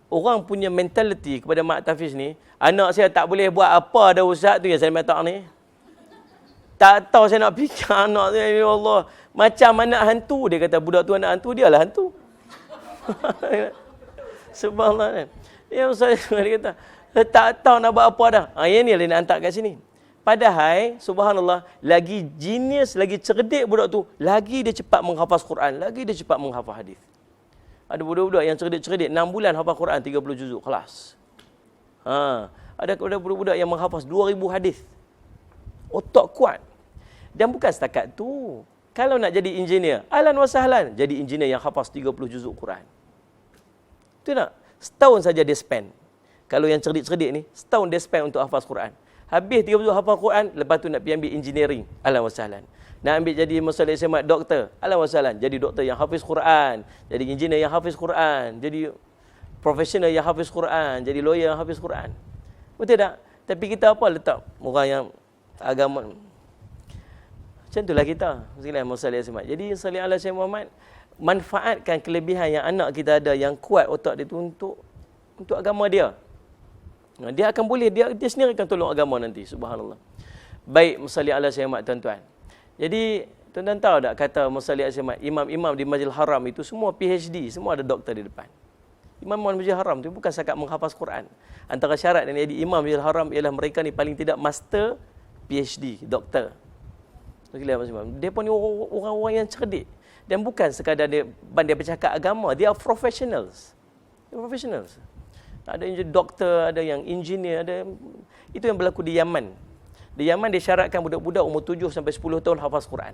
Orang punya mentality kepada Mahat Tahfiz ni, anak saya tak boleh buat apa ada ustaz tu yang saya matak ni. Tak tahu saya nak fikir anak saya, ya Allah. Macam anak hantu, dia kata budak tu anak hantu, dialah hantu. Subhanallah kan. Ya Ustaz, dia kata, tak tahu nak buat apa dah. Yang ni lah nak hantar kat sini. Padahal, subhanallah, lagi genius, lagi cerdik budak tu, lagi dia cepat menghafaz Quran, lagi dia cepat menghafaz hadis. Ada budak-budak yang cerdik-cerdik, 6 bulan hafaz Quran, 30 juzuk, kelas. Ada budak-budak yang menghafaz 2000 hadis. Otak kuat. Dan bukan setakat tu. Kalau nak jadi engineer, ahlan wa sahlan, jadi engineer yang hafaz 30 juzuk Quran. Itu tak? Setahun saja dia spend. Kalau yang cerdik-cerdik ni, setahun dia spend untuk hafaz Quran. Habis 30 hafal Quran, lepas tu nak pergi ambil engineering. Ahlan wa sahlan. Nak ambil jadi Musalli Sayyidina doktor. Ahlan wa sahlan. Jadi doktor yang hafiz Quran. Jadi engineer yang hafiz Quran. Jadi professional yang hafiz Quran. Jadi lawyer yang hafiz Quran. Betul tak? Tapi kita apa letak? Orang yang agama. Macam itulah kita. Musalli Sayyidina. Jadi Musalli ala Sayyidina Muhammad, manfaatkan kelebihan yang anak kita ada, yang kuat otak dia tu untuk agama dia. Dia akan boleh, dia sendiri akan tolong agama nanti. Subhanallah. Baik, Musalli ala Sayyidina Muhammad, tuan-tuan. Jadi, tuan-tuan tahu tak kata Musalli ala Sayyidina Muhammad, imam-imam di Masjidil Haram itu semua PhD, semua ada doktor di depan. Imam Masjidil Haram itu bukan sahaja menghafaz Quran. Antara syarat yang jadi imam Masjidil Haram ialah mereka ni paling tidak master, PhD, doktor. Dia pun ni orang-orang yang cerdik. Dan bukan sekadar dia pandai bercakap agama, dia professionals. Dia professionals. Ada yang doktor, ada yang engineer, ada. Itu yang berlaku di Yaman. Di Yaman disyaratkan budak-budak umur 7 sampai 10 tahun hafaz Quran.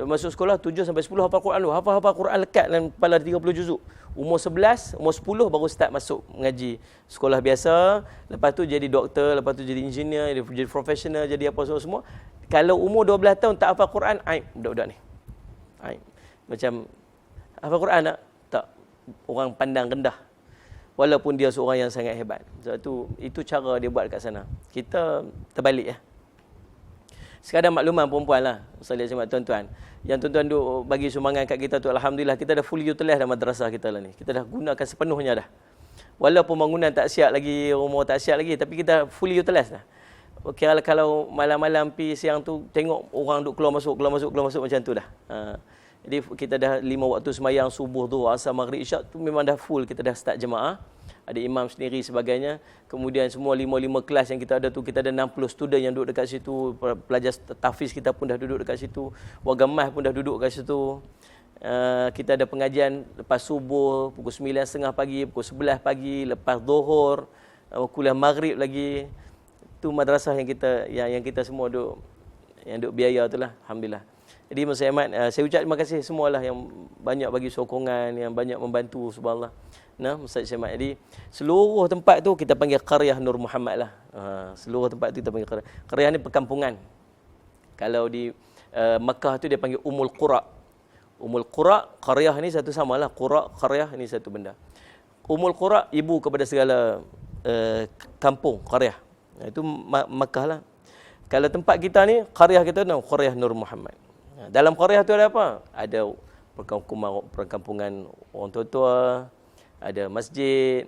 Masuk sekolah 7 sampai 10 hafal Quran dulu. Hafal Quran lekat dalam kepala 30 juzuk. Umur 11, umur 10 baru start masuk mengaji sekolah biasa. Lepas tu jadi doktor, lepas tu jadi engineer, jadi profesional, jadi apa semua. Kalau umur 12 tahun tak hafal Quran, aib budak-budak ni. Aib. Macam hafal Quran tak orang pandang rendah. Walaupun dia seorang yang sangat hebat. Sebab tu itu cara dia buat kat sana. Kita terbalik ya. Sekadar makluman perempuan lah. Assalamualaikum tuan-tuan. Yang tuan-tuan duk bagi sumbangan kat kita tu, alhamdulillah kita dah fully utilize dalam madrasah kita lah ni. Kita dah gunakan sepenuhnya dah. Walaupun bangunan tak siap lagi, rumah tak siap lagi, tapi kita fully utilize dah. Kira kalau malam-malam pi siang tu tengok orang duk keluar masuk macam tu dah. Jadi kita dah 5 waktu sembahyang subuh, zuhur, asar, maghrib, isyak tu memang dah full, kita dah start jemaah. Ada imam sendiri sebagainya. Kemudian semua 5 kelas yang kita ada tu, kita ada 60 student yang duduk dekat situ. Pelajar tahfiz kita pun dah duduk dekat situ. Warga mas pun dah duduk dekat situ. Kita ada pengajian lepas subuh, pukul 9.30 pagi, pukul 11 pagi, lepas zuhur, kuliah maghrib lagi. Tu madrasah yang kita semua duk biaya tu lah, alhamdulillah. Jadi Masa Ahmad, saya ucap terima kasih semualah yang banyak bagi sokongan, yang banyak membantu, subhanallah. Nah, Ustaz Ahmad. Jadi seluruh tempat tu kita panggil Qaryah Nur Muhammad lah. Seluruh tempat tu kita panggil Qaryah. Qaryah ni perkampungan. Kalau di Makkah tu dia panggil Ummul Qura. Ummul Qura, Qaryah ni satu samalah. Qura, Qaryah ni satu benda. Ummul Qura ibu kepada segala kampung, Qaryah. Itu Makkah lah. Kalau tempat kita ni, Qaryah kita tu Qaryah Nur Muhammad. Dalam Qaryah tu ada apa? Ada perkampungan orang tua-tua, ada masjid,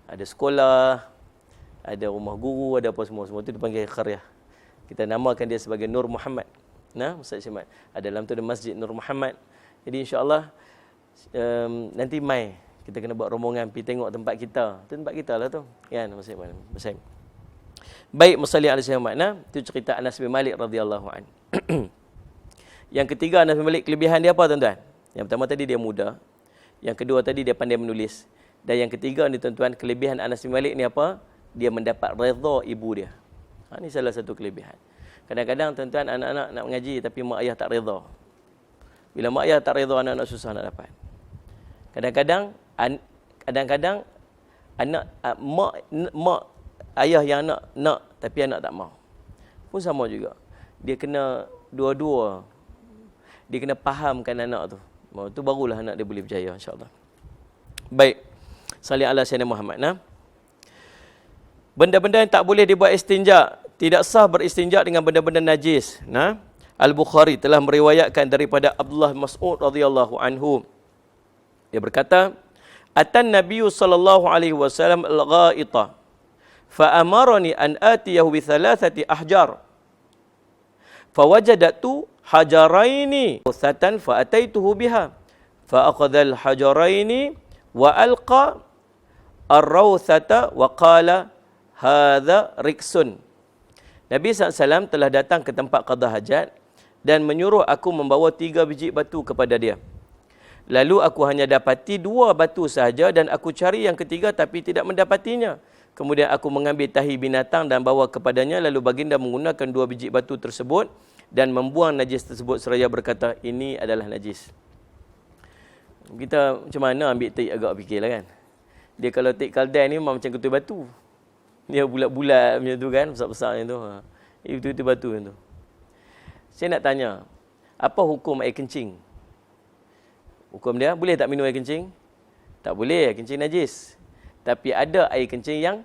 ada sekolah, ada rumah guru, ada apa semua tu dipanggil Qaryah. Kita namakan dia sebagai Nur Muhammad. Nah, Ustaz Syamad. Ada dalam tu ada Masjid Nur Muhammad. Jadi insya-Allah nanti mai kita kena buat rombongan pergi tengok tempat kita. Tu tempat kita lah tu. Kan, Ustaz Syamad. Baik, musalli alaihi wasallam. Nah, itu cerita Anas bin Malik radhiyallahu an. Yang ketiga, Anas bin Malik, kelebihan dia apa tuan-tuan? Yang pertama tadi dia muda. Yang kedua tadi dia pandai menulis. Dan yang ketiga ni tuan-tuan, kelebihan Anas bin Malik ni apa? Dia mendapat redha ibu dia. Ini salah satu kelebihan. Kadang-kadang tuan-tuan anak-anak nak mengaji tapi mak ayah tak redha. Bila mak ayah tak redha, anak-anak susah nak dapat. Kadang-kadang anak mak ayah yang nak tapi anak tak mau. Pun sama juga. Dia kena dua-dua. Dia kena fahamkan anak tu. Tu barulah anak dia boleh berjaya, insya-Allah. Baik. Salli ala sayyidina Muhammad. Nah. Benda-benda yang tak boleh dibuat istinja, tidak sah beristinja dengan benda-benda najis. Nah. Al-Bukhari telah meriwayatkan daripada Abdullah Mas'ud radhiyallahu anhu. Dia berkata, "Atan Nabiyyu sallallahu alaihi wasallam al-ghaita, fa amarani an atiyahu bi thalathati ahjar. Fawajadtu hajaraini uthatan fa ataituhu biha. Fa akhadha al-hajaraini wa alqa ar-rawthata wa qala hadha riksun." Nabi SAW telah datang ke tempat qada hajat dan menyuruh aku membawa 3 biji batu kepada dia. Lalu aku hanya dapati 2 batu sahaja dan aku cari yang ketiga tapi tidak mendapatinya. Kemudian aku mengambil tahi binatang dan bawa kepadanya, lalu baginda menggunakan 2 biji batu tersebut dan membuang najis tersebut seraya berkata, ini adalah najis. Kita macam mana ambil tik agak fikirlah kan. Dia kalau tik kaldan ni memang macam ketul batu. Dia bulat-bulat macam tu kan, besar-besar macam tu. Itu batu macam tu. Saya nak tanya, apa hukum air kencing? Hukum dia, boleh tak minum air kencing? Tak boleh, air kencing najis. Tapi ada air kencing yang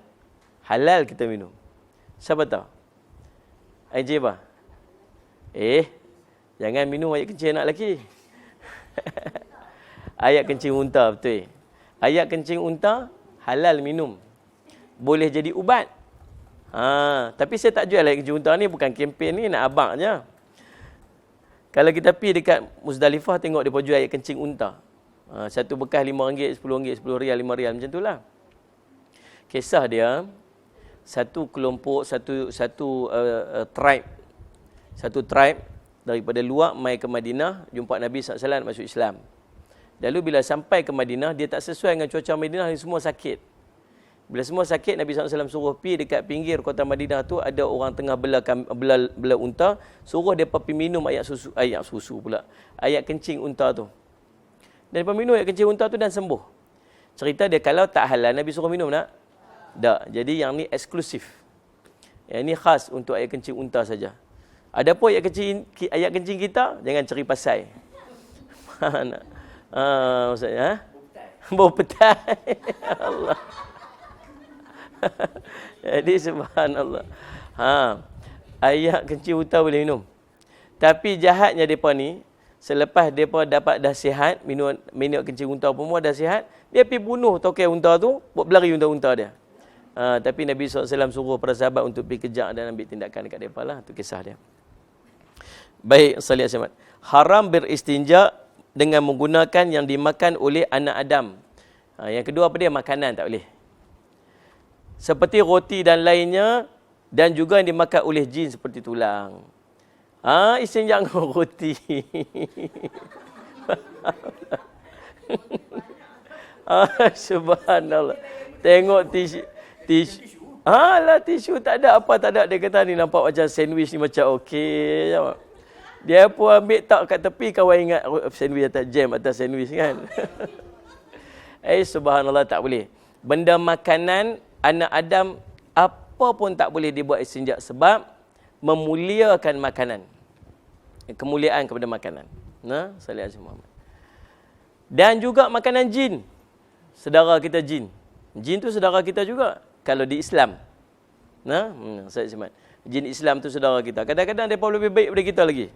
halal kita minum. Siapa tahu? Air jebah? Jangan minum air kencing anak lelaki. Air kencing unta, betul. Air kencing unta halal minum. Boleh jadi ubat. Tapi saya tak jual air kencing unta ni, bukan kempen ni, nak abang je. Kalau kita pergi dekat Muzdalifah, tengok dia jual air kencing unta. Satu bekas RM5, RM10, RM10, RM5, macam tu lah. Kisah dia, satu kelompok, satu tribe daripada luar mai ke Madinah, jumpa Nabi SAW masuk Islam. Lalu bila sampai ke Madinah, dia tak sesuai dengan cuaca Madinah, semua sakit. Bila semua sakit, Nabi SAW suruh pergi dekat pinggir kota Madinah tu, ada orang tengah bela unta, suruh mereka pergi minum ayat susu pula, ayat kencing unta tu. Dan mereka minum ayat kencing unta tu dan sembuh. Cerita dia kalau tak halal, Nabi suruh minum tak? Tak. Jadi yang ni eksklusif. Yang ni khas untuk ayat kencing unta saja. Adapun ayat kencing kita, jangan ceri pasai. Maksudnya, bau petai. Allah. Jadi subhanallah. Ayat kencing unta boleh minum. Tapi jahatnya depa ni, selepas depa dapat dah sihat, minum kencing unta pun dah sihat, dia pergi bunuh tokai unta tu, buat berlari unta-unta dia. Tapi Nabi SAW suruh para sahabat untuk pergi kejar dan ambil tindakan dekat depa lah. Itu kisah dia. Baik, salih asyamat. Haram beristinja dengan menggunakan yang dimakan oleh anak Adam. Yang kedua apa dia? Makanan tak boleh. Seperti roti dan lainnya, dan juga yang dimakan oleh jin seperti tulang. Istinja dengan roti. Subhanallah. Tengok tisu. Tisu tak ada apa, tak ada. Dia kata ni nampak macam sandwich ni macam okey. Dia pun ambil tak kat tepi, kawan ingat sandwich atas jam atas sandwich kan. Subhanallah, tak boleh. Benda makanan anak Adam apa pun tak boleh dibuat istinja sebab memuliakan makanan. Kemuliaan kepada makanan. Salih alaihi Muhammad. Dan juga makanan jin. Saudara kita jin. Jin tu saudara kita juga kalau di Islam. Salih alaihi. Jin Islam tu saudara kita. Kadang-kadang mereka lebih baik daripada kita lagi.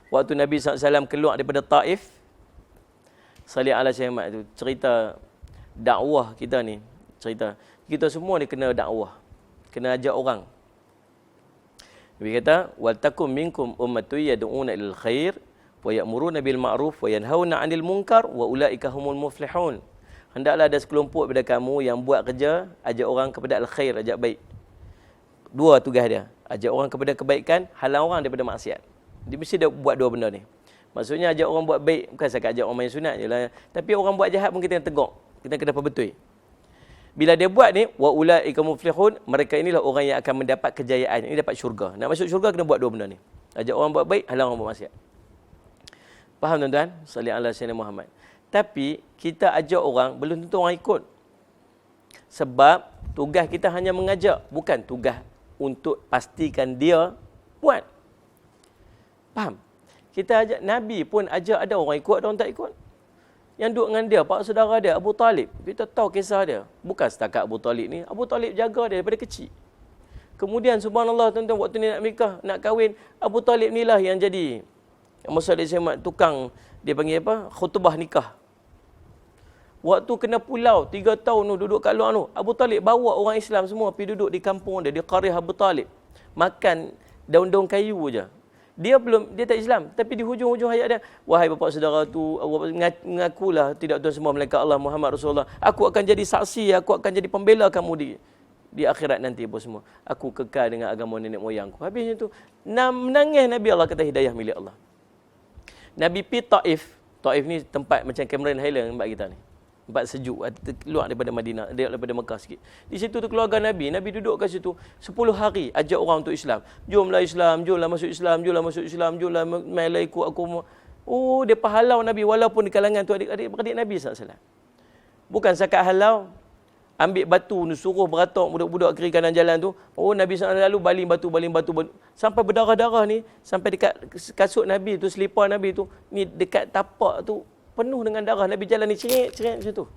Waktu Nabi SAW keluar daripada Taif, Salih alaihi Muhammad tu cerita dakwah kita ni. Cerita kita semua ni kena dakwah, kena ajak orang. Nabi kata, wal takum minkum ummatun yad'una ilal khair wa ya'muruna bil ma'ruf wa yanhauna 'anil munkar wa ulaika humul muflihun. Hendaklah ada sekelompok daripada kamu yang buat kerja ajak orang kepada al-khair, ajak baik. Dua tugas dia, ajak orang kepada kebaikan, halang orang daripada maksiat. Dia mesti dia buat dua benda ni. Maksudnya ajak orang buat baik, bukan sekadar ajak orang main sunat jelah, tapi orang buat jahat pun kita kena tegak, kita kena perbetul. Bila dia buat ni, wa ulaika muflihun, mereka inilah orang yang akan mendapat kejayaan, ini dapat syurga. Nak masuk syurga kena buat dua benda ni. Ajak orang buat baik, halang orang buat maksiat. Faham tuan-tuan? Salih ala sayyidina Muhammad. Tapi kita ajak orang, belum tentu orang ikut. Sebab tugas kita hanya mengajak, bukan tugas untuk pastikan dia buat. Faham? Kita ajak, Nabi pun ajak, ada orang ikut, ada orang tak ikut. Yang duduk dengan dia, pak saudara dia, Abu Talib. Kita tahu kisah dia. Bukan setakat Abu Talib ni. Abu Talib jaga dia daripada kecil. Kemudian subhanallah tuan-tuan, waktu ni nak nikah, nak kahwin, Abu Talib ni lah yang jadi Maksudnya saya tukang, dia panggil apa? Khutbah nikah. Waktu kena pulau, 3 tahun tu duduk kat luar tu, Abu Talib bawa orang Islam semua pergi duduk di kampung dia, di Qariyah Abu Talib. Makan daun-daun kayu je. Dia tak Islam, tapi di hujung-hujung hayat dia, wahai bapa saudara tu, mengakulah tidak Tuhan semua melainkan Allah, Muhammad Rasulullah. Aku akan jadi saksi, aku akan jadi pembela kamu di akhirat nanti apa semua. Aku kekal dengan agama nenek moyangku. Habisnya tu menangis Nabi, Allah kata hidayah milik Allah. Nabi pergi Taif. Taif ni tempat macam Cameron Highland tempat kita ni. Tempat sejuk, keluar daripada Madinah, daripada Mekah sikit. Di situ tu keluarga Nabi duduk kat situ 10 hari ajak orang untuk Islam. Jomlah Islam, jomlah masuk Islam, jomlah masuk Islam, jomlah mai ikut aku. Oh, dia halau Nabi walaupun di kalangan tu adik-adik Nabi SAW. Bukan sakat halau, ambil batu suruh beratok budak-budak kiri kanan jalan tu. Oh, Nabi SAW lalu baling batu sampai berdarah-darah ni, sampai dekat kasut Nabi tu, selipar Nabi tu, ni dekat tapak tu penuh dengan darah. Nabi jalan ni ceret macam tu.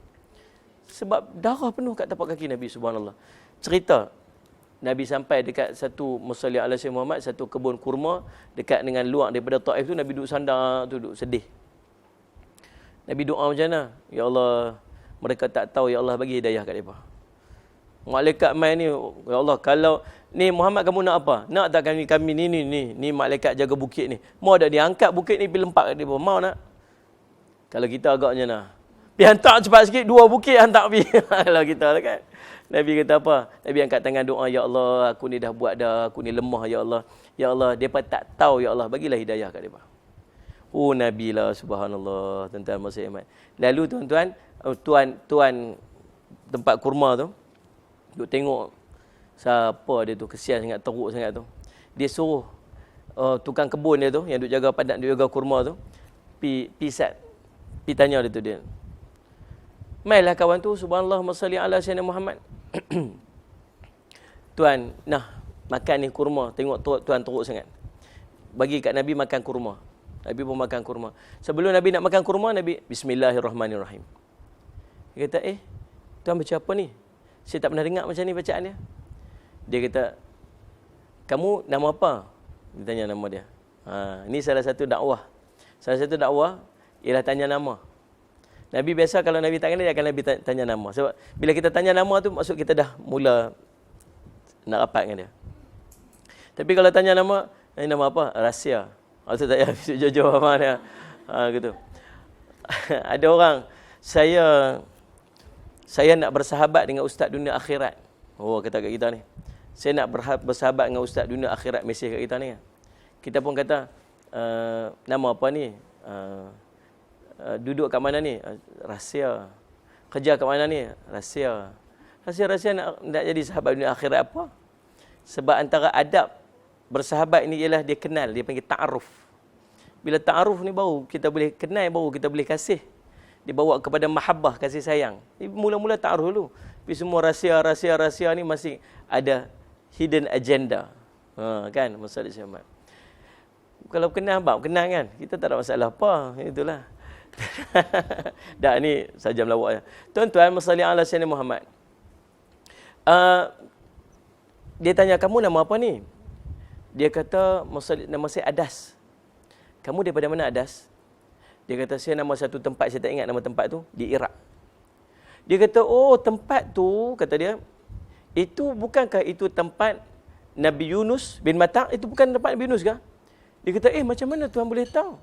Sebab darah penuh kat tapak kaki Nabi, subhanallah. Cerita Nabi sampai dekat satu Musalli ala Sayyidina Muhammad, satu kebun kurma dekat dengan luar daripada Taif tu. Nabi duduk sandar tu, duduk sedih. Nabi doa macam mana? Ya Allah, mereka tak tahu, ya Allah bagi hidayah kat mereka. Malaikat main ni, ya Allah, kalau ni Muhammad kamu nak apa? Nak tak kami ni malaikat jaga bukit ni. Mau tak diangkat bukit ni pergi lempak kat dia? Mau nak? Kalau kita agaknya nak pergi hantar cepat sikit, 2 bukit hantar pergi. Kalau kita lah kan. Nabi kata apa? Nabi angkat tangan doa, ya Allah, aku ni dah buat dah, aku ni lemah ya Allah. Ya Allah, mereka tak tahu ya Allah, bagilah hidayah kat mereka. Oh, Nabi lah, subhanallah, tuan-tuan masih iman. Lalu tuan-tuan, tuan tempat kurma tu. Duk tengok siapa dia tu, kesian sangat, teruk sangat tu. Dia suruh tukang kebun dia tu, yang duk jaga padat, duk jaga kurma tu, pi tanya dia tu dia. Mailah kawan tu, subhanallah, salli ala sayyidina Muhammad. Tuan, nah, makan ni kurma. Tengok tuan teruk sangat. Bagi kat Nabi makan kurma. Nabi pun makan kurma. Sebelum Nabi nak makan kurma, Nabi, bismillahirrahmanirrahim. Dia kata, tuan baca apa ni? Saya tak pernah dengar macam ni bacaan dia. Dia kata, kamu nama apa? Dia tanya nama dia. Ini salah satu dakwah. Salah satu dakwah ialah tanya nama. Nabi biasa kalau Nabi tak kenal, dia akan Nabi tanya nama. Sebab bila kita tanya nama tu, maksud kita dah mula nak rapat dengan dia. Tapi kalau tanya nama, ini nama apa? Rahsia. Maksud tak payah jujur apa dia. Gitu. Ada orang, saya nak bersahabat dengan ustaz dunia akhirat. Kata kat kita ni. Saya nak bersahabat dengan ustaz dunia akhirat, mesej kat kita ni. Kita pun kata, nama apa ni? Duduk kat mana ni? Rahsia. Kerja kat mana ni? Rahsia. Rahsia nak jadi sahabat dunia akhirat apa? Sebab antara adab bersahabat ini ialah dia kenal, dia panggil ta'aruf. Bila ta'aruf ni baru kita boleh kenal, baru kita boleh kasih. Dibawa kepada mahabbah, kasih sayang. Mula-mula ta'aruf dulu. Tapi semua rahsia ni masih ada hidden agenda. Kan? Masalah Syahmat. Kalau kenal abang, kenal kan? Kita tak ada masalah apa. Itulah. Dah, ni sajam lawak. Tuan-tuan, masalah ala sayyidina Muhammad. Dia tanya, kamu nama apa ni? Dia kata, nama saya Adas. Kamu daripada mana, Adas? Dia kata, saya nama satu tempat, saya tak ingat nama tempat tu, di Iraq. Dia kata, tempat tu, kata dia, itu bukankah itu tempat Nabi Yunus bin Matta? Itu bukan tempat Nabi Yunus kah? Dia kata, macam mana tuan boleh tahu?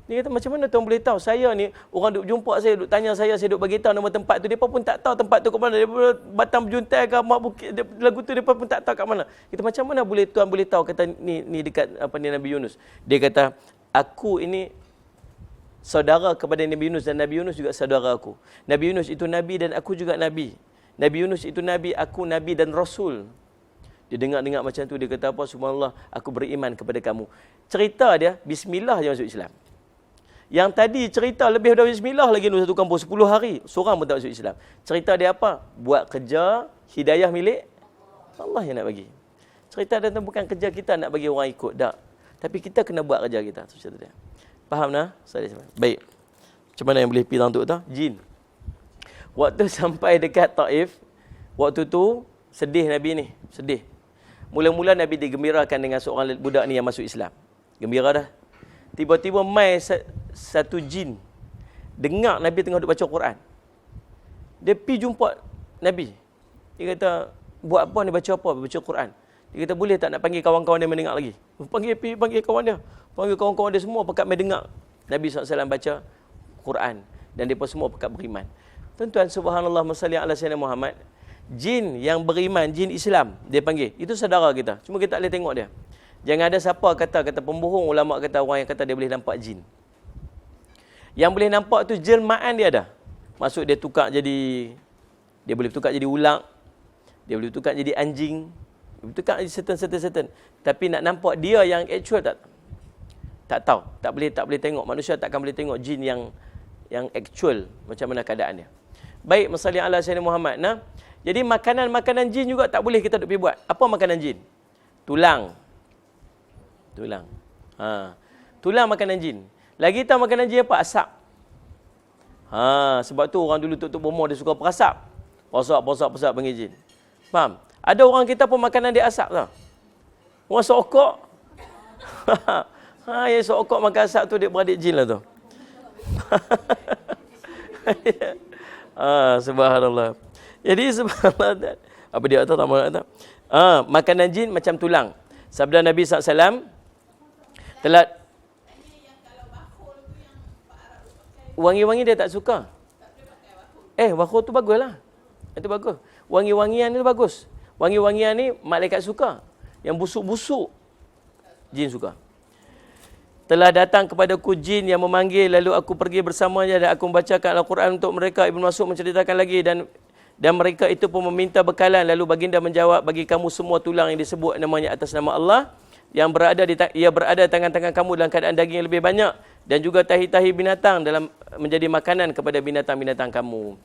Dia kata, macam mana tuan boleh tahu? Saya ni, orang duk jumpa saya, duk tanya saya duk bagi tahu nama tempat tu. Mereka pun tak tahu tempat tu kat mana. Dia Batam Berjuntai ke Mak Bukit, lagu tu mereka pun tak tahu kat mana. Kita macam mana tuan boleh tahu? Kata, ni dekat Nabi Yunus. Dia kata, aku ini saudara kepada Nabi Yunus dan Nabi Yunus juga saudara aku. Nabi Yunus itu Nabi dan aku juga Nabi. Nabi Yunus itu Nabi, aku Nabi dan Rasul. Dia dengar macam tu, dia kata apa? Subhanallah, aku beriman kepada kamu. Cerita dia, bismillah je masuk Islam. Yang tadi cerita lebih dari bismillah lagi satu kampung 10 hari. Seorang pun tak masuk Islam. Cerita dia apa? Buat kerja, hidayah milik Allah yang nak bagi. Cerita dia bukan kerja kita nak bagi orang ikut. Tak. Tapi kita kena buat kerja kita. Itu cerita dia. Faham nah? Baik. Macam mana yang boleh pergi untuk tu? Jin. Waktu sampai dekat Taif, waktu tu sedih Nabi ni. Sedih. Mula-mula Nabi digembirakan dengan seorang budak ni yang masuk Islam. Gembira dah. Tiba-tiba mai satu jin. Dengar Nabi tengah duk baca Quran. Dia pergi jumpa Nabi. Dia kata, buat apa ni, baca apa? Baca Quran. Dia kata, boleh tak nak panggil kawan-kawan dia mendengar lagi? Panggil kawan dia. Panggil kawan-kawan dia semua pekat mendengar. Nabi SAW baca Quran. Dan mereka semua pekat beriman. Tuan-tuan, subhanallah, masalli ala sayyidina Muhammad. Jin yang beriman, jin Islam, dia panggil. Itu saudara kita. Cuma kita tak boleh tengok dia. Jangan ada siapa kata pembohong, ulama kata, orang yang kata dia boleh nampak jin. Yang boleh nampak tu jelmaan dia ada. Maksud dia boleh tukar jadi ular, dia boleh tukar jadi anjing, dia boleh tukar jadi certain. Tapi nak nampak dia yang actual tak tahu. Tak boleh tengok. Manusia takkan boleh tengok jin yang actual macam mana keadaan dia. Baik, masalli ala sayyidina Muhammad. Nah, jadi makanan jin juga tak boleh kita pergi buat. Apa makanan jin? Tulang. Tulang makanan jin. Lagi tahu makanan jin apa? Asap. Sebab tu orang dulu tutup rumah dia suka perasap. Perasap panggil jin. Faham? Ada orang kita pun makanan dia asap tau. Orang sokok. Yang sokok makan asap tu dia beradik jin lah tu. Subhanallah. Jadi subhanallah. Apa dia kata? Tak mahu kata. Makanan jin macam tulang. Sabda Nabi SAW telah wangi-wangi dia tak suka. Wakhul tu baguslah. Itu bagus. Wangi-wangian itu bagus. Wangi-wangian ni malaikat suka. Yang busuk-busuk jin suka. Telah datang kepadaku jin yang memanggil, lalu aku pergi bersamanya dan aku membacakan Al-Quran untuk mereka. Ibn Mas'ud menceritakan lagi, dan Dan mereka itu pun meminta bekalan. Lalu baginda menjawab, bagi kamu semua tulang yang disebut namanya atas nama Allah, yang ia berada di tangan-tangan kamu dalam keadaan daging yang lebih banyak, dan juga tahi-tahi binatang dalam menjadi makanan kepada binatang-binatang kamu.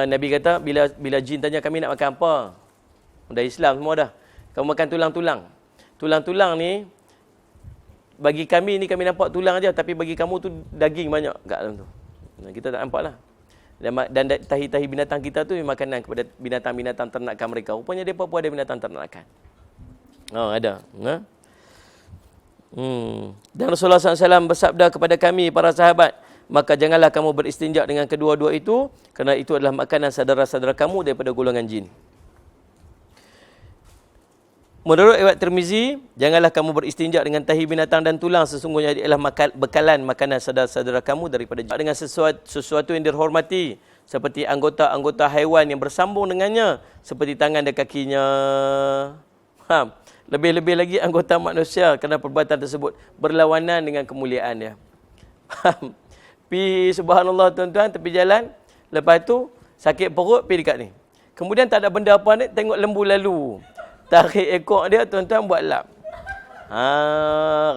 Nabi kata, bila jin tanya kami nak makan apa, dah Islam semua dah, kamu makan tulang-tulang. Tulang-tulang ni, bagi kami ni kami nampak tulang aja, tapi bagi kamu tu daging banyak kat dalam tu. Kita tak nampak lah. Dan tahi-tahi binatang kita tu makanan kepada binatang-binatang ternakan mereka. Rupanya dia pun ada binatang ternakan. Ada. Dan Rasulullah SAW bersabda kepada kami, para sahabat, maka janganlah kamu beristinja dengan kedua-dua itu, kerana itu adalah makanan saudara-saudara kamu daripada golongan jin. Menurut riwayat Tirmizi, janganlah kamu beristinja dengan tahi binatang dan tulang, sesungguhnya ialah bekalan makanan saudara-saudara kamu daripada jin. Dengan sesuatu yang dihormati, seperti anggota-anggota haiwan yang bersambung dengannya, seperti tangan dan kakinya. Lebih-lebih lagi anggota manusia, kerana perbuatan tersebut berlawanan dengan kemuliaannya. Pi subhanallah tuan-tuan, tepi jalan, lepas tu sakit perut, pi dekat ni. Kemudian tak ada benda apa ni, tengok lembu lalu. Tarik ekor dia, tuan-tuan buat lap.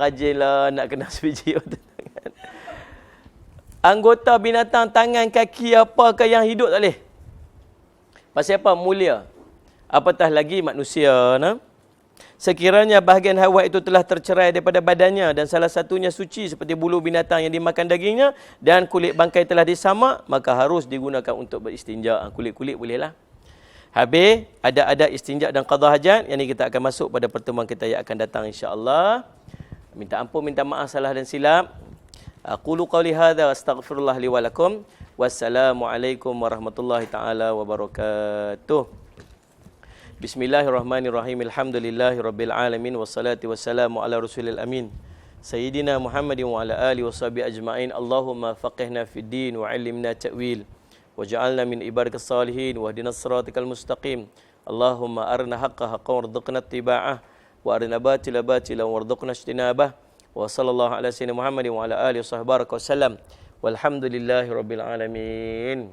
Rajinlah nak kena sebiji. Anggota binatang, tangan, kaki, apakah yang hidup tak boleh. Pasal apa? Mulia. Apatah lagi manusia. Sekiranya bahagian haiwan itu telah tercerai daripada badannya, dan salah satunya suci seperti bulu binatang yang dimakan dagingnya, dan kulit bangkai telah disamak, maka harus digunakan untuk beristinja. Kulit-kulit bolehlah. Habis, ada istinja dan qada hajat. Yang ini kita akan masuk pada pertemuan kita yang akan datang insya-Allah. Minta ampun, minta maaf salah dan silap. Aqulu qawli hadza wa astaghfirullah li wa lakum. Wassalamualaikum warahmatullahi taala wabarakatuh. Bismillahirrahmanirrahim. Alhamdulillahirabbil alamin wassalatu wassalamu ala rasulil amin. Sayyidina Muhammadin wa ala alihi washabihi ajmain. Allahumma faqihna fid din wa 'allimna ta'wil. وجعلنا من عبادك الصالحين واهدنا الصراط المستقيم اللهم أرنا حق حقا وارزقنا اتباعه وأرنا باطلا باطلا وارزقنا اجتنابه وصلى الله على سيدنا محمد وعلى آله وصحبه وسلم والحمد لله رب العالمين.